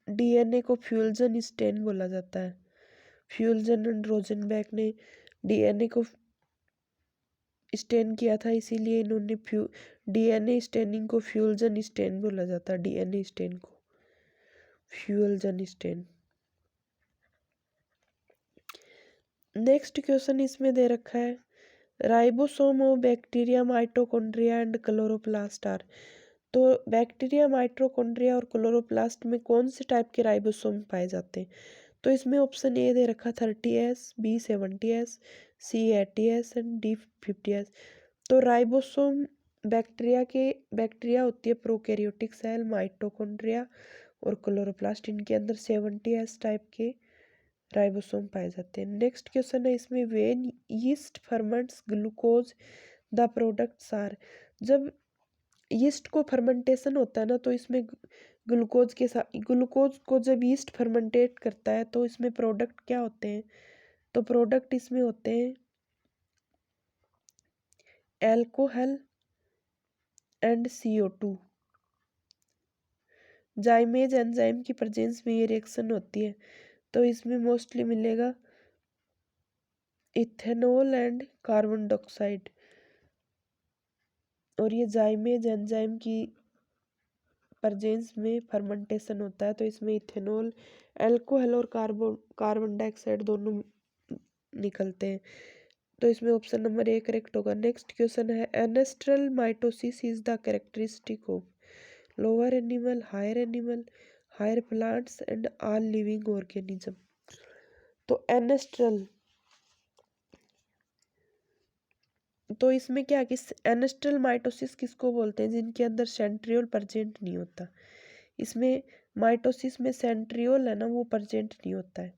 DNA को फ्यूलजन स्टेन बोला जाता है। फ्यूलजन एंड रोजेनबैक ने DNA को स्टेन किया था, इसीलिए इन्होंने DNA स्टेनिंग को फ्यूलजन स्टेन बोला जाता है। DNA स्टेन को फ्यूलजन स्टेन। नेक्स्ट क्वेश्चन इसमें दे रखा है, ribosome of bacteria, mitochondria and chloroplast are. तो बैक्टीरिया, माइटोकॉन्ड्रिया और क्लोरोप्लास्ट में कौन से टाइप के राइबोसोम पाए जाते हैं? तो इसमें ऑप्शन ए दे रखा 30S, B 70S, C 80S and D 50S। तो राइबोसोम बैक्टीरिया होती है प्रोकैरियोटिक सेल, माइटोकॉन्ड्रिया और क्लोरोप्लास्ट, इनके अंदर 70S टाइप के राइबोसोम पाए जाते हैं। नेक्स्ट क्वेश्चन है इसमें, when yeast ferments glucose the products are. जब यीस्ट को फर्मेंटेशन होता है ना, तो इसमें ग्लूकोज के साथ, ग्लूकोज को जब यीस्ट फर्मेंटेट करता है तो इसमें प्रोडक्ट क्या होते हैं? तो प्रोडक्ट इसमें होते हैं एल्कोहल एंड CO2। जाइमेज एंजाइम की प्रेजेंस में ये रिएक्शन होती है, तो इसमें मोस्टली मिलेगा इथेनॉल एंड कार्बन डाइऑक्साइड। और ये जाइमेज एंजाइम की प्रेजेंस में फर्मेंटेशन होता है, तो इसमें इथेनॉल, अल्कोहल और कार्बन डाइऑक्साइड दोनों निकलते हैं। तो इसमें ऑप्शन नंबर ए करेक्ट होगा। नेक्स्ट क्वेश्चन है, anastral mitosis is the characteristic of lower animal, higher plants and all living organism. तो एनेस्ट्रल, तो इसमें क्या कि एनेस्ट्रल माइटोसिस किसको बोलते हैं? जिनके अंदर सेंट्रियोल प्रेजेंट नहीं होता। इसमें माइटोसिस में सेंट्रियोल है ना वो प्रेजेंट नहीं होता है,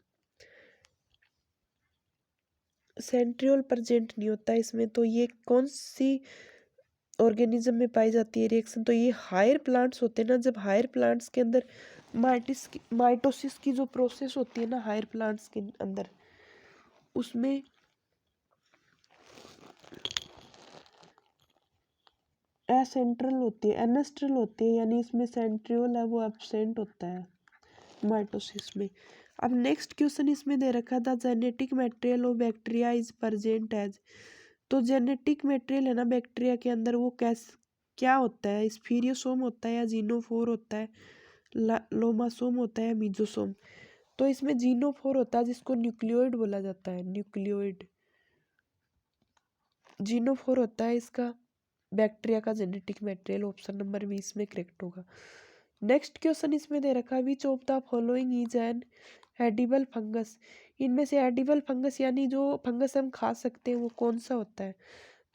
सेंट्रियोल प्रेजेंट नहीं होता इसमें। तो ये कौन सी ऑर्गेनिज्म में पाई जाती है रिएक्शन? तो ये हायर प्लांट्स होते हैं ना, जब हायर प्लांट्स के अंदर माइटोसिस की जो प्रोसेस होती है ना हायर प्लांट्स के अंदर, उसमें एसेंट्रल होती है, एनेस्ट्रल होती है, यानी इसमें सेंट्रियोल है वो एब्सेंट होता है माइटोसिस में। अब नेक्स्ट क्वेश्चन इसमें दे रखा था, genetic material of bacteria is present as. तो जेनेटिक मटेरियल है ना बैक्टीरिया के अंदर, वो क्या होता है? स्फीरियोसोम होता है या जीनोफोर होता है, लोमासोम होता है या मीजोसोम। तो इसमें जीनोफोर होता है, जिसको न्यूक्लियोइड बोला जाता है, न्यूक्लियोइड जीनोफोर होता है इसका बैक्टीरिया का जेनेटिक मटेरियल। ऑप्शन नंबर 20 में करेक्ट होगा। नेक्स्ट क्वेश्चन इसमें दे रखा है, which of the following is an edible fungus. इनमें से एडिबल फंगस यानी जो फंगस हम खा सकते हैं वो कौन सा होता है?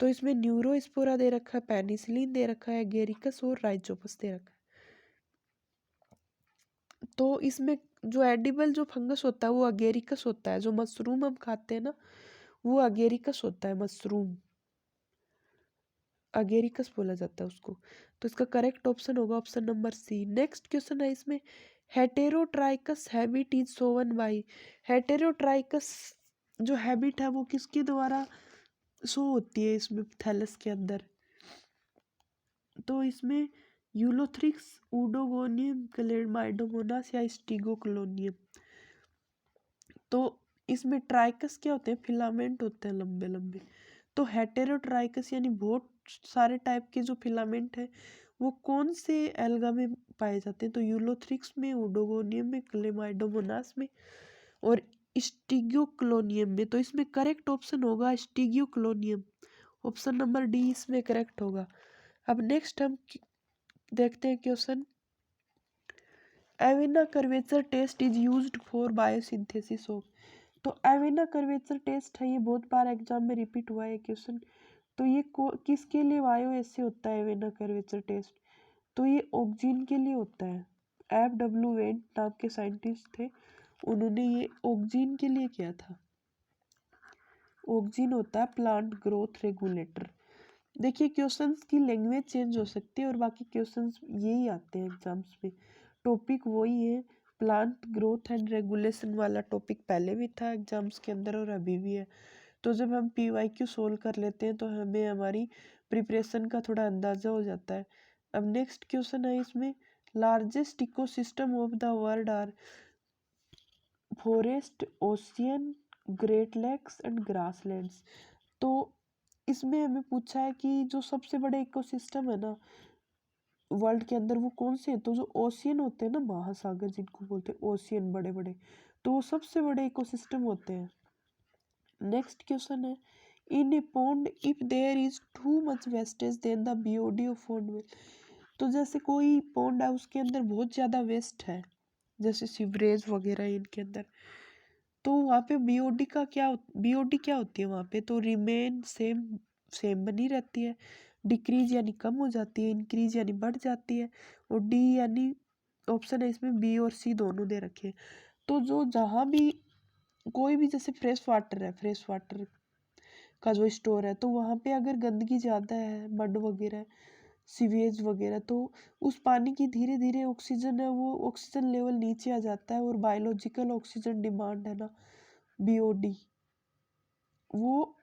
तो इसमें न्यूरोस्पोरा दे रखा है, पेनिसिलिन दे रखा है, गेरिकस और राइजोपस दे रखा है। तो इसमें जो एडिबल जो फंगस होता है वो अगेरिकस होता है, जो मशरूम हम खाते हैं ना वो अगेरिकस होता है, मशरूम अगेरिकस बोला जाता है उसको। तो इसका करेक्ट ऑप्शन होगा option number C. Next question है इसमें, heterotrichous habit is shown by. Heterotrichous जो हैबिट है वो किसके द्वारा शो होती है इसमें थैलस के अंदर? तो इसमें यूलोथ्रिक्स, ऊडोगोनियम, क्लेमाइडोमोनास या स्टिगोक्लोनियम। तो इसमें ट्राइकस क्या होते हैं, फिलामेंट होते हैं लंबे लंबे। तो हेटेरोट्राइकस यानी बहुत सारे टाइप के जो फिलामेंट है वो कौन से एल्गा में पाए जाते हैं, तो यूलोथ्रिक्स में, ओडोगोनियम में, क्लेमाइडोमोनास में और स्टिग्योक्लोनियम में। तो इसमें करेक्ट ऑप्शन होगा स्टिग्योक्लोनियम, ऑप्शन नंबर डी इसमें करेक्ट होगा। अब नेक्स्ट हम देखते हैं question, avena curvature test is used for biosynthesis of. तो एविना कर्वेचर टेस्ट है, ये बहुत बार एग्जाम में रिपीट हुआ है क्वेश्चन। तो ये किसके लिए बायो ऐसे होता है एविना कर्वेचर टेस्ट, तो ये ऑक्जीन के लिए होता है। F.W. वेंट नाम के साइंटिस्ट थे, उन्होंने ये ऑक्जीन के लिए किया था। ऑक्जीन होता है प्लांट ग्रोथ रेगुलेटर। देखिए क्वेश्चंस की लैंग्वेज चेंज हो सकती है और बाकी क्वेश्चंस यही आते हैं एग्जाम्स में, टॉपिक वही है। प्लांट ग्रोथ एंड रेगुलेशन वाला टॉपिक पहले भी था एग्जाम्स के अंदर और अभी भी है। तो जब हम PYQ सोल्व कर लेते हैं तो हमें हमारी प्रिपरेशन का थोड़ा अंदाजा हो जाता है। अब नेक्स्ट क्वेश्चन है इसमें, largest ecosystem of the world are forest, ocean, great lakes and grasslands. तो इसमें हमें पूछा है कि जो सबसे बड़े इकोसिस्टम है ना वर्ल्ड के अंदर वो कौन से हैं, तो जो ओशियन होते हैं ना, महासागर जिनको बोलते हैं ओशियन बड़े बड़े, तो वो सबसे बड़े इकोसिस्टम होते हैं। नेक्स्ट क्वेश्चन है, in a pond if there is too much wastage then the BOD of pond will. तो जैसे कोई पॉन्ड है उसके अंदर बहुत ज़्यादा वेस्ट है, जैसे सीवरेज वगैरह इनके अंदर, तो वहाँ पे BOD क्या होती है वहाँ पे, तो रिमेन सेम, सेम बनी रहती है। डिक्रीज यानी कम हो जाती है, इंक्रीज यानी बढ़ जाती है, और डी यानी ऑप्शन है इसमें बी और सी दोनों दे रखे हैं। तो जो जहाँ भी कोई भी जैसे फ्रेश वाटर है, फ्रेश वाटर का जो स्टोर है, तो वहाँ पे अगर गंदगी ज़्यादा है, मड वगैरह, सीवेज वगैरह, तो उस पानी की धीरे धीरे ऑक्सीजन है वो ऑक्सीजन लेवल नीचे आ जाता है और बायोलॉजिकल ऑक्सीजन डिमांड है ना BOD वो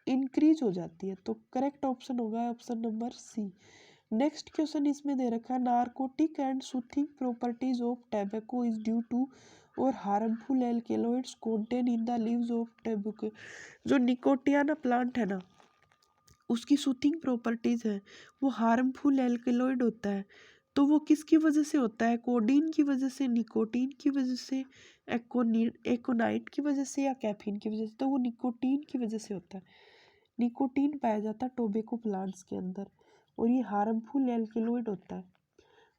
इंक्रीज हो जाती है। तो करेक्ट ऑप्शन होगा option number C. Next question इसमें दे रखा है, narcotic and soothing properties of tobacco is due to or harmful alkaloids contain in the leaves of tobacco. जो निकोटियाना प्लांट है ना उसकी सूथिंग प्रॉपर्टीज है, वो हार्मफुल एल्केलॉइड होता है। तो वो किसकी वजह से होता है, कोडीन की वजह से, निकोटीन की वजह से, एकोनाइट की वजह से, या कैफीन की वजह से। तो वो निकोटीन की वजह से होता है, निकोटीन पाया जाता है टोबैको प्लांट्स के अंदर, और ये हार्मफुल एल्केलॉइड होता है।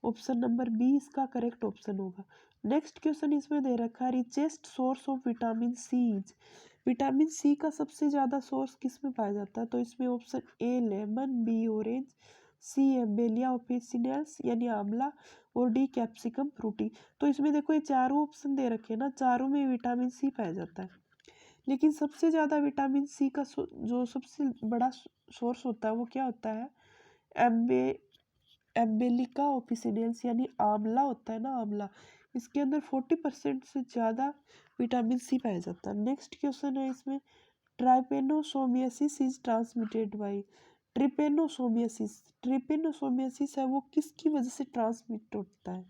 ऑप्शन नंबर बी इसका करेक्ट ऑप्शन होगा। नेक्स्ट क्वेश्चन इसमें दे रखा है, richest source of vitamin C is. Vitamin C का सबसे ज़्यादा सोर्स किस में पाया जाता है, तो इसमें option A lemon, B orange, C Emblica officinalis यानी आंवला, और डी कैप्सिकम फ्रूटी। तो इसमें देखो ये चारों ऑप्शन दे रखे हैं ना, चारों में विटामिन सी पाया जाता है, लेकिन सबसे ज़्यादा विटामिन सी का जो सबसे बड़ा सोर्स होता है वो क्या होता है, एम्बे एम्बेलिका ऑफिसिनेंस यानी आंवला होता है ना, आंवला, इसके अंदर 40% से ज़्यादा विटामिन सी पाया जाता है। नेक्स्ट क्वेश्चन है इसमें, ट्राइपेनोसोमियासिस इज ट्रांसमिटेड बाई। ट्रिपेनोसोमियासिस, ट्रिपेनोसोमियासिस है वो किसकी वजह से ट्रांसमिट होता है,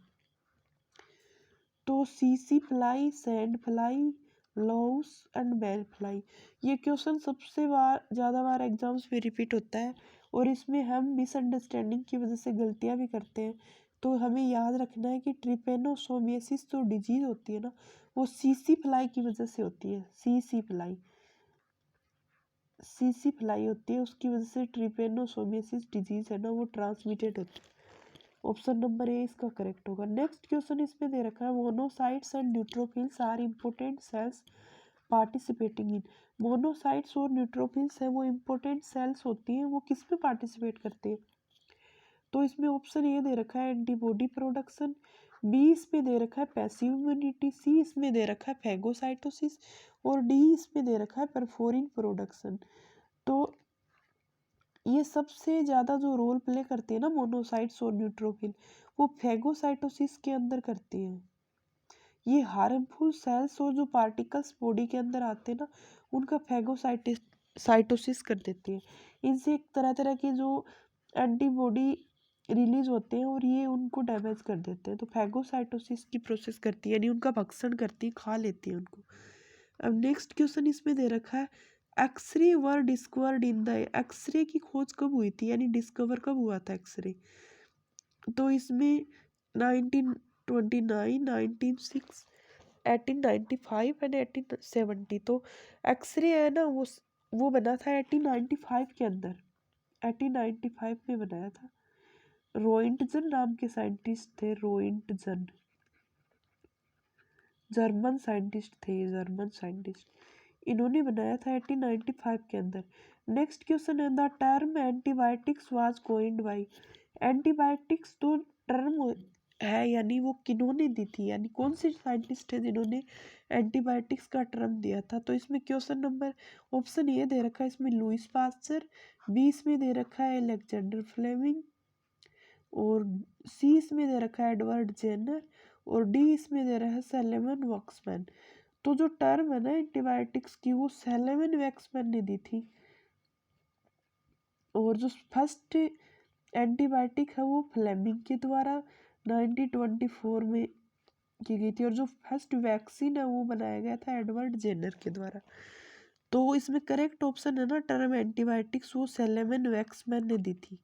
तो CC fly, sand fly, loss and man fly. ये क्वेश्चन सबसे ज़्यादा बार एग्जाम्स में रिपीट होता है और इसमें हम मिसअंडरस्टैंडिंग की वजह से गलतियाँ भी करते हैं। तो हमें याद रखना है कि ट्रिपेनोसोमियासिस जो डिजीज़ होती है ना वो सीसी फ्लाई की वजह से होती है, सीसी फ्लाई, सीसी फ्लाई होती है, उसकी वजह से ट्रिपेनोसोमियासिस डिजीज़ है ना वो ट्रांसमिटेड होती है। ऑप्शन नंबर ए इसका करेक्ट होगा। नेक्स्ट क्वेश्चन इसमें दे रखा है, monocytes and neutrophils are important cells participating in. Monocytes और न्यूट्रोफिल्स है वो इम्पोर्टेंट सेल्स होती हैं, वो किस में पार्टिसिपेट करते हैं, तो इसमें ऑप्शन ए दे रखा है एंटीबॉडी प्रोडक्शन, बी इसमें दे रखा है पैसिव इम्यूनिटी, सी इसमें दे रखा है फैगोसाइटोसिस, और डी इसमें दे रखा है परफोरिन प्रोडक्शन। तो ये सबसे ज़्यादा जो रोल प्ले करती है ना मोनोसाइट्स और न्यूट्रोफिल, वो फैगोसाइटोसिस के अंदर करती हैं। ये हार्मफुल सेल्स और जो पार्टिकल्स बॉडी के अंदर आते हैं ना उनका फैगोसाइटोसिस कर देती है। इनसे एक तरह तरह के जो एंटीबॉडी रिलीज होते हैं और ये उनको डैमेज कर देते हैं। तो फैगोसाइटोसिस की प्रोसेस करती है यानी उनका भक्षण करती है, खा लेती है उनको। अब नेक्स्ट क्वेश्चन इसमें दे रखा है x ray were discovered in the, x ray की खोज कब हुई थी यानी डिस्कवर कब हुआ था एक्सरे। तो इसमें 1929, 1906, 1895 एंड 1870। तो एक्सरे है ना वो बना था 1895 के अंदर, 1895 में बनाया था। रोइंटजन नाम के साइंटिस्ट थे, रोइंटजन, जर्मन साइंटिस्ट थे, जर्मन साइंटिस्ट, इन्होंने बनाया था 1895 के अंदर। नेक्स्ट क्वेश्चन है the term antibiotics was coined by, antibiotics तो टर्म है यानी वो किन्होंने दी थी, यानी कौन से साइंटिस्ट है जिन्होंने एंटीबायोटिक्स का टर्म दिया था। तो इसमें क्वेश्चन नंबर ऑप्शन ए दे रखा है इसमें लुइस पास्चर, बी इसमें दे रखा है अलेक्जेंडर फ्लेमिंग, और सी इसमें दे रखा है एडवर्ड जेनर, और डी इसमें दे रहा है सैलेमन वॉक्समैन। तो जो टर्म है ना एंटीबायोटिक्स की वो सैलेमन वॉक्समैन ने दी थी, और जो फर्स्ट एंटीबायोटिक है वो फ्लेमिंग के द्वारा 1924 में की गई थी, और जो फर्स्ट वैक्सीन है वो बनाया गया था एडवर्ड जेनर के द्वारा। तो इसमें करेक्ट ऑप्शन है ना टर्म एंटीबायोटिक्स वो सैलेमन वॉक्समैन ने दी थी।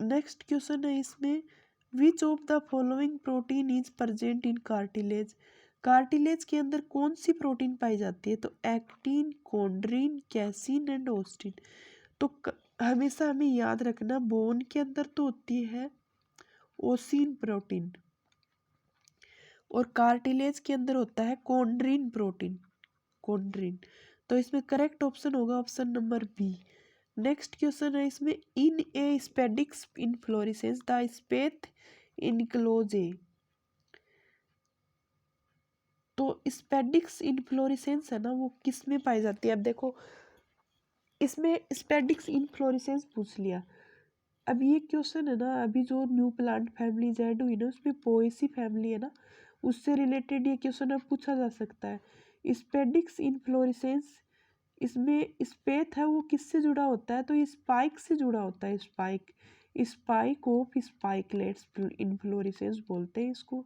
नेक्स्ट क्वेश्चन है इसमें विच of the following protein is present in cartilage, cartilage के अंदर कौन सी प्रोटीन पाई जाती है। तो actin, chondrin, casein and Austin. तो हमेशा हमें याद रखना बोन के अंदर तो होती है ओसिन प्रोटीन, और कार्टिलेज के अंदर होता है कॉन्ड्रिन प्रोटीन, कॉन्ड्रिन। तो इसमें करेक्ट ऑप्शन होगा option number B. Next question है इसमें in a spadix inflorescence the spathe enclose a. तो स्पेडिक्स इनफ्लोरेसेंस है ना वो किस में पाई जाती है। अब देखो इसमें स्पेडिक्स इनफ्लोरेसेंस पूछ लिया। अब ये क्वेश्चन है ना अभी जो न्यू प्लांट फैमिली ऐड हुई ना उसमें पोएसी फैमिली है ना उससे रिलेटेड ये क्वेश्चन अब पूछा जा सकता है। स्पेडिक्स इनफ्लोरेसेंस इसमें स्पेथ है वो किससे जुड़ा होता है। तो ये स्पाइक से जुड़ा होता है, spike, spike of spikelets inflorescence बोलते हैं इसको,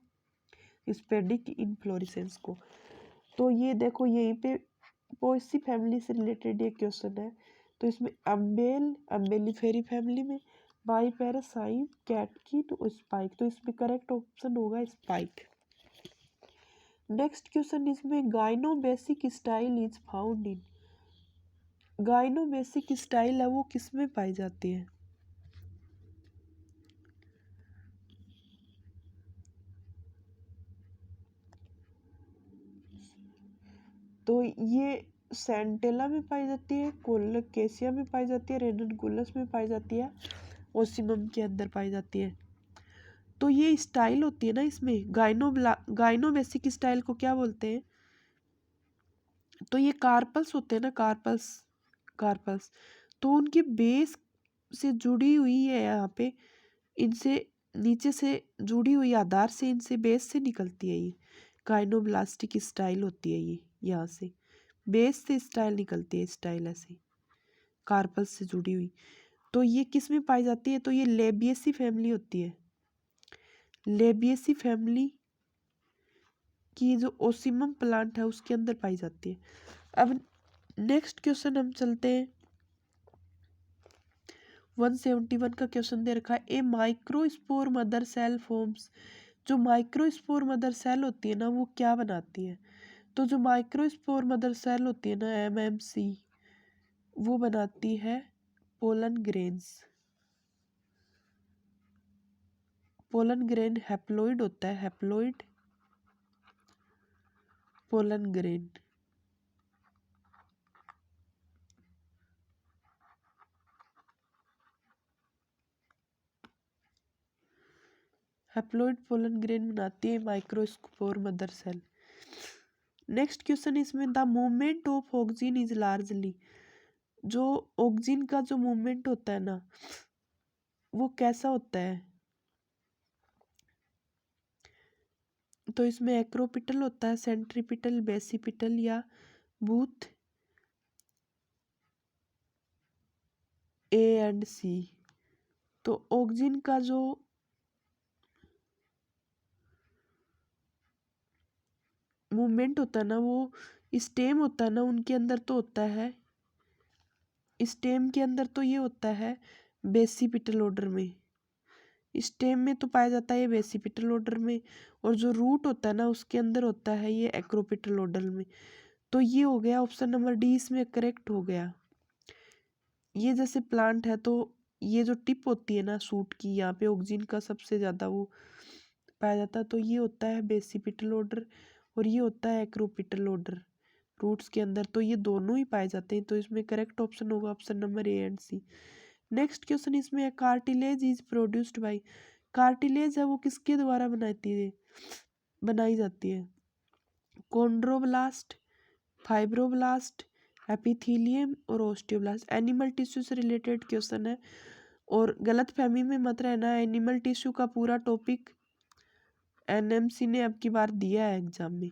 स्पेडिक इनफ्लोरेसेंस को। तो ये देखो यहीं पे पोएसी फैमिली से रिलेटेड ये क्वेश्चन है। तो इसमें अम्बेल, अम्बेलिफेरी फैमिली में, बाईपेरासाइम, कैटकी, तो स्पाइक। तो इसमें करेक्ट ऑप्शन होगा स्पाइक। नेक्स्ट क्वेश्चन इसमें gynobasic style is found in, gynobasic style है वो किस में पाई जाती है। तो ये सेंटेला में पाई जाती है, कोलोकेशिया में पाई जाती है, रेननकुलस में पाई जाती है, ओसिमम के अंदर पाई जाती है। तो ये स्टाइल होती है ना इसमें गाइनोबेसिक स्टाइल को क्या बोलते हैं। तो ये कार्पल्स होते हैं ना, कार्पल्स, कार्पल्स। तो उनकी बेस से जुड़ी हुई है यहाँ पे, इनसे नीचे से जुड़ी हुई आधार से इनसे बेस से निकलती है ये गाइनोब्लास्टिक स्टाइल होती है ये, यहाँ से बेस से स्टाइल निकलती है, स्टाइल ऐसे कार्पल्स से जुड़ी हुई। तो ये किस में पाई जाती है। तो ये लेबियसी फैमिली होती है, लेबियसी फैमिली की जो ओसिमम प्लांट है उसके अंदर पाई जाती है। अब नेक्स्ट क्वेश्चन हम चलते हैं 171 का क्वेश्चन दे रखा है ए माइक्रोस्पोर मदर सेल फॉर्म्स, जो माइक्रोस्पोर मदर सेल होती है ना वो क्या बनाती है। तो जो माइक्रोस्पोर मदर सेल होती है ना एमएमसी वो बनाती है pollen grains, pollen grain haploid होता है, haploid pollen grain. Haploid pollen grain बनाती है microspore mother cell. Next question इसमें the movement of oxygen is largely, जो ऑक्सीजन का जो मूवमेंट होता है ना वो कैसा होता है। तो इसमें एक्रोपिटल होता है, सेंट्रीपिटल, बेसिपिटल या बूथ ए एंड सी। तो ऑक्सीजन का जो मूवमेंट होता है ना, वो स्टेम होता है ना, उनके अंदर तो होता है, स्टेम के अंदर तो ये होता है बेसिपिटल ऑर्डर में, स्टेम में तो पाया जाता है ये बेसिपिटल ऑर्डर में, और जो रूट होता है ना उसके अंदर होता है ये एक्रोपिटल ऑर्डर में। तो ये हो गया ऑप्शन नंबर डी, इसमें करेक्ट हो गया। ये जैसे प्लांट है तो ये जो टिप होती है ना सूट की, यहाँ पे ऑक्सीजन का सबसे ज़्यादा वो पाया जाता है, तो ये होता है बेसिपिटल ऑर्डर और ये होता है एक्रोपिटल ऑर्डर रूट्स के अंदर, तो ये दोनों ही पाए जाते हैं। तो इसमें करेक्ट ऑप्शन होगा option number A and C. Next question इसमें है cartilage is produced by, cartilage है वो किसके द्वारा बनाई जाती है? कॉन्ड्रोब्लास्ट, फाइब्रोब्लास्ट, एपिथीलियम और ओस्टियोब्लास्ट। एनिमल टिश्यू से रिलेटेड क्वेश्चन है और गलत फहमी में मत रहना, एनिमल टिश्यू का पूरा टॉपिक एनएमसी ने अब की बार दिया है एग्जाम में,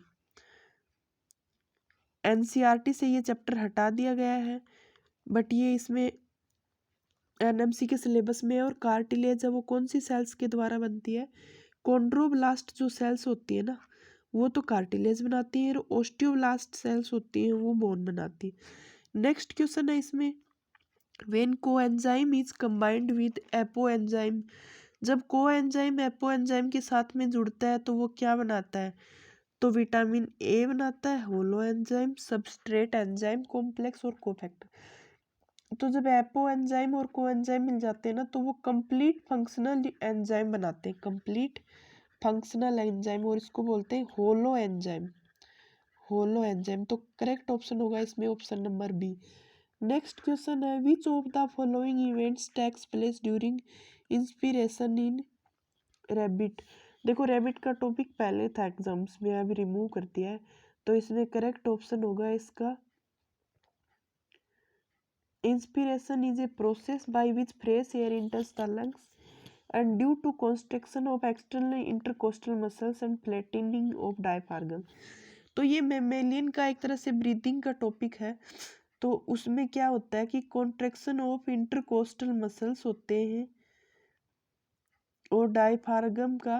एनसीईआरटी से ये चैप्टर हटा दिया गया है, बट ये इसमें एनएमसी के सिलेबस में है। और कार्टिलेज है वो कौन सी सेल्स के द्वारा बनती है? कॉन्ड्रोब्लास्ट जो सेल्स होती है ना वो तो कार्टिलेज बनाती है, और ओस्टियोब्लास्ट सेल्स होती हैं वो बोन बनाती है। नेक्स्ट क्वेश्चन है इसमें, when coenzyme is combined with apoenzyme, जब कोएंजाइम एपोएंजाइम के साथ में जुड़ता है तो वो क्या बनाता है? तो विटामिन ए बनाता है, holo enzyme, substrate enzyme complex और कोफैक्टर। तो जब एपो एंजाइम और को एंजाइम मिल जाते हैं ना तो वो कंप्लीट फंक्शनल एंजाइम बनाते हैं, कंप्लीट फंक्शनल एंजाइम, और इसको बोलते हैं होलो एंजाइम, होलो एंजाइम। तो करेक्ट ऑप्शन होगा इसमें option number B. Next question है, which of the following events takes place during inspiration in rabbit. देखो रैबिट का टॉपिक पहले था एग्जाम्स में, अभी रिमूव कर दिया है, तो इसमें करेक्ट ऑप्शन होगा इसका, inspiration is a process by which fresh air enters the lungs and due to constriction of external intercostal muscles and flattening of diaphragm। तो ये मेमेलियन का एक तरह से ब्रीदिंग का टॉपिक है, तो उसमें क्या होता है कि कॉन्ट्रैक्शन ऑफ इंटरकोस्टल मसल्स होते हैं और डायफ्रागम का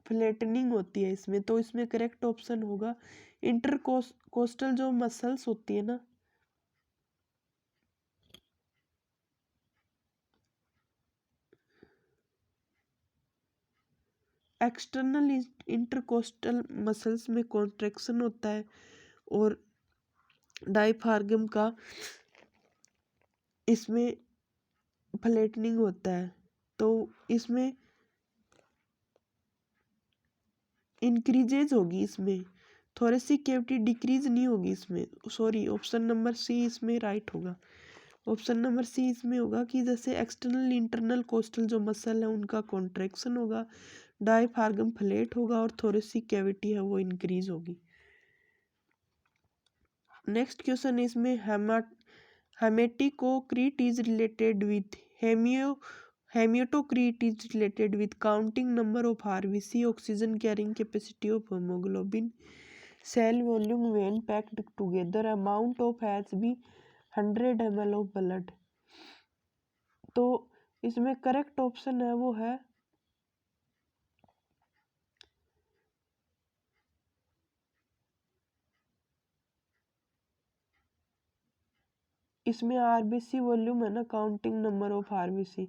फ्लैटनिंग होती है इसमें। तो इसमें करेक्ट ऑप्शन होगा इंटरकोस्टल जो मसल्स होती है ना, एक्सटर्नल इंटरकोस्टल मसल्स में कॉन्ट्रैक्शन होता है और डायफ्रागम का इसमें फ्लैटनिंग होता है, तो इसमें इंक्रीजेज होगी, इसमें थोरेसिक कैविटी डिक्रीज नहीं होगी इसमें, सॉरी ऑप्शन नंबर सी इसमें राइट होगा। ऑप्शन नंबर सी इसमें होगा कि जैसे एक्सटर्नल इंटरनल कोस्टल जो मसल है उनका कॉन्ट्रैक्शन होगा, डायफ्रागम फ्लैट होगा और थोरेसिक कैविटी है वो इंक्रीज होगी। नेक्स्ट क्वेश्चन इसमें haematocrit is related with haematocrit is related with counting number of RBC, oxygen carrying capacity of haemoglobin, cell volume when packed together, amount of Hb 100 ml of blood. तो इसमें correct option है वो है इसमें RBC volume है ना, counting number of RBC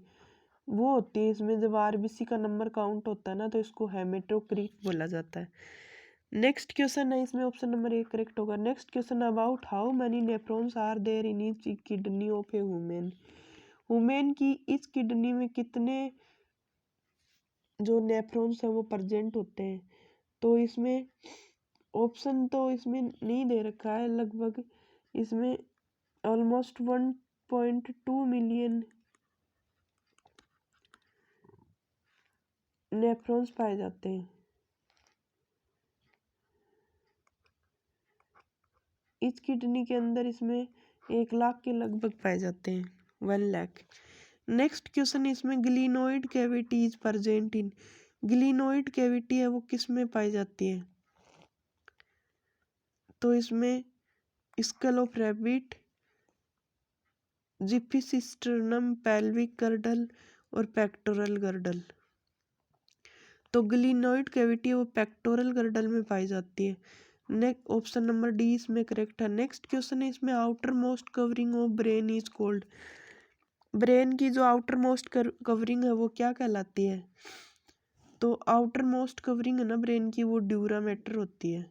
वो होती है इसमें, जब आरबीसी का नंबर काउंट होता है ना तो इसको हेमेटोक्रीट बोला जाता है। नेक्स्ट क्वेश्चन है इसमें ऑप्शन नंबर ए करेक्ट होगा। Next question about how many nephrons are there in each kidney of a women, women की इस किडनी में कितने जो नेफ्रॉन्स है वो प्रेजेंट होते हैं? तो इसमें ऑप्शन तो इसमें नहीं दे रखा है, लगभग इसमें ऑलमोस्ट 1.2 मिलियन नेफ्रॉन्स पाए जाते हैं। इस किडनी के अंदर इसमें 1 लाख के लगभग पाए जाते हैं, 1 लाख। नेक्स्ट क्वेश्चन इसमें glenoid cavity is present in, glenoid cavity है वो किस में पाई जाती है? तो इसमें skull of rabbit, xiphisternum, pelvic girdle और पेक्टोरल गर्डल। तो ग्लिनोइड कैविटी है वो पेक्टोरल गर्डल में पाई जाती है। नेक्स्ट ऑप्शन नंबर डी इसमें करेक्ट है। नेक्स्ट क्वेश्चन है इसमें outermost covering of brain is called. Brain की जो आउटर मोस्ट कवरिंग है वो क्या कहलाती है? तो आउटर मोस्ट कवरिंग है ना ब्रेन की, वो ड्यूरा मैटर होती है।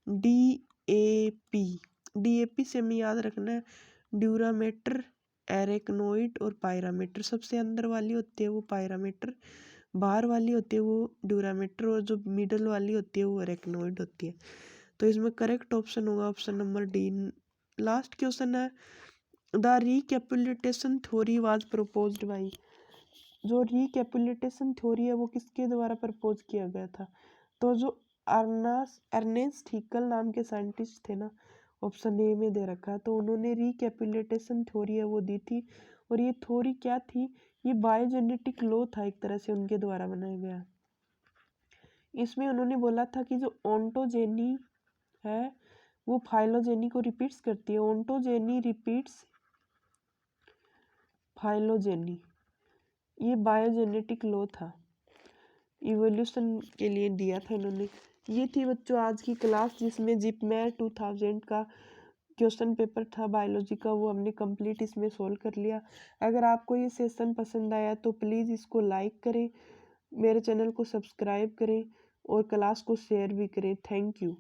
DAP, DAP से हमें याद रखना है ड्यूरामेटर, एरेक्नोइड और पायरामीटर। सबसे अंदर वाली होती है वो पायरामीटर, बाहर वाली होती है वो ड्यूरामीटर, और जो मिडल वाली होती है वो एरेक्नोइड होती है। तो इसमें करेक्ट ऑप्शन होगा option number D. Last question है the recapitulation theory was proposed by. जो रिकैपिटुलेशन थ्योरी है वो किसके द्वारा प्रपोज किया गया था? तो जो अर्नेस्ट हिकल नाम के साइंटिस्ट थे ना, ऑप्शन ए में दे रखा है, तो उन्होंने रिकैपिटुलेशन थ्योरी है वो दी थी। और ये थ्योरी क्या थी? ये बायोजेनेटिक लॉ था एक तरह से उनके द्वारा बनाया गया। इसमें उन्होंने बोला था कि जो ओंटोजेनी है वो फाइलोजेनी को रिपीट्स करती है। ओंटोजेनी रिपीट्स फाइलोजेनी, ये बायोजेनेटिक लॉ था, इवोल्यूशन के लिए दिया था इन्होंने। ये थी बच्चों आज की क्लास जिसमें जिपमेट 2000 का क्वेश्चन पेपर था बायोलॉजी का, वो हमने कंप्लीट इसमें सोल्व कर लिया। अगर आपको ये सेशन पसंद आया तो प्लीज़ इसको लाइक करें, मेरे चैनल को सब्सक्राइब करें और क्लास को शेयर भी करें। Thank you.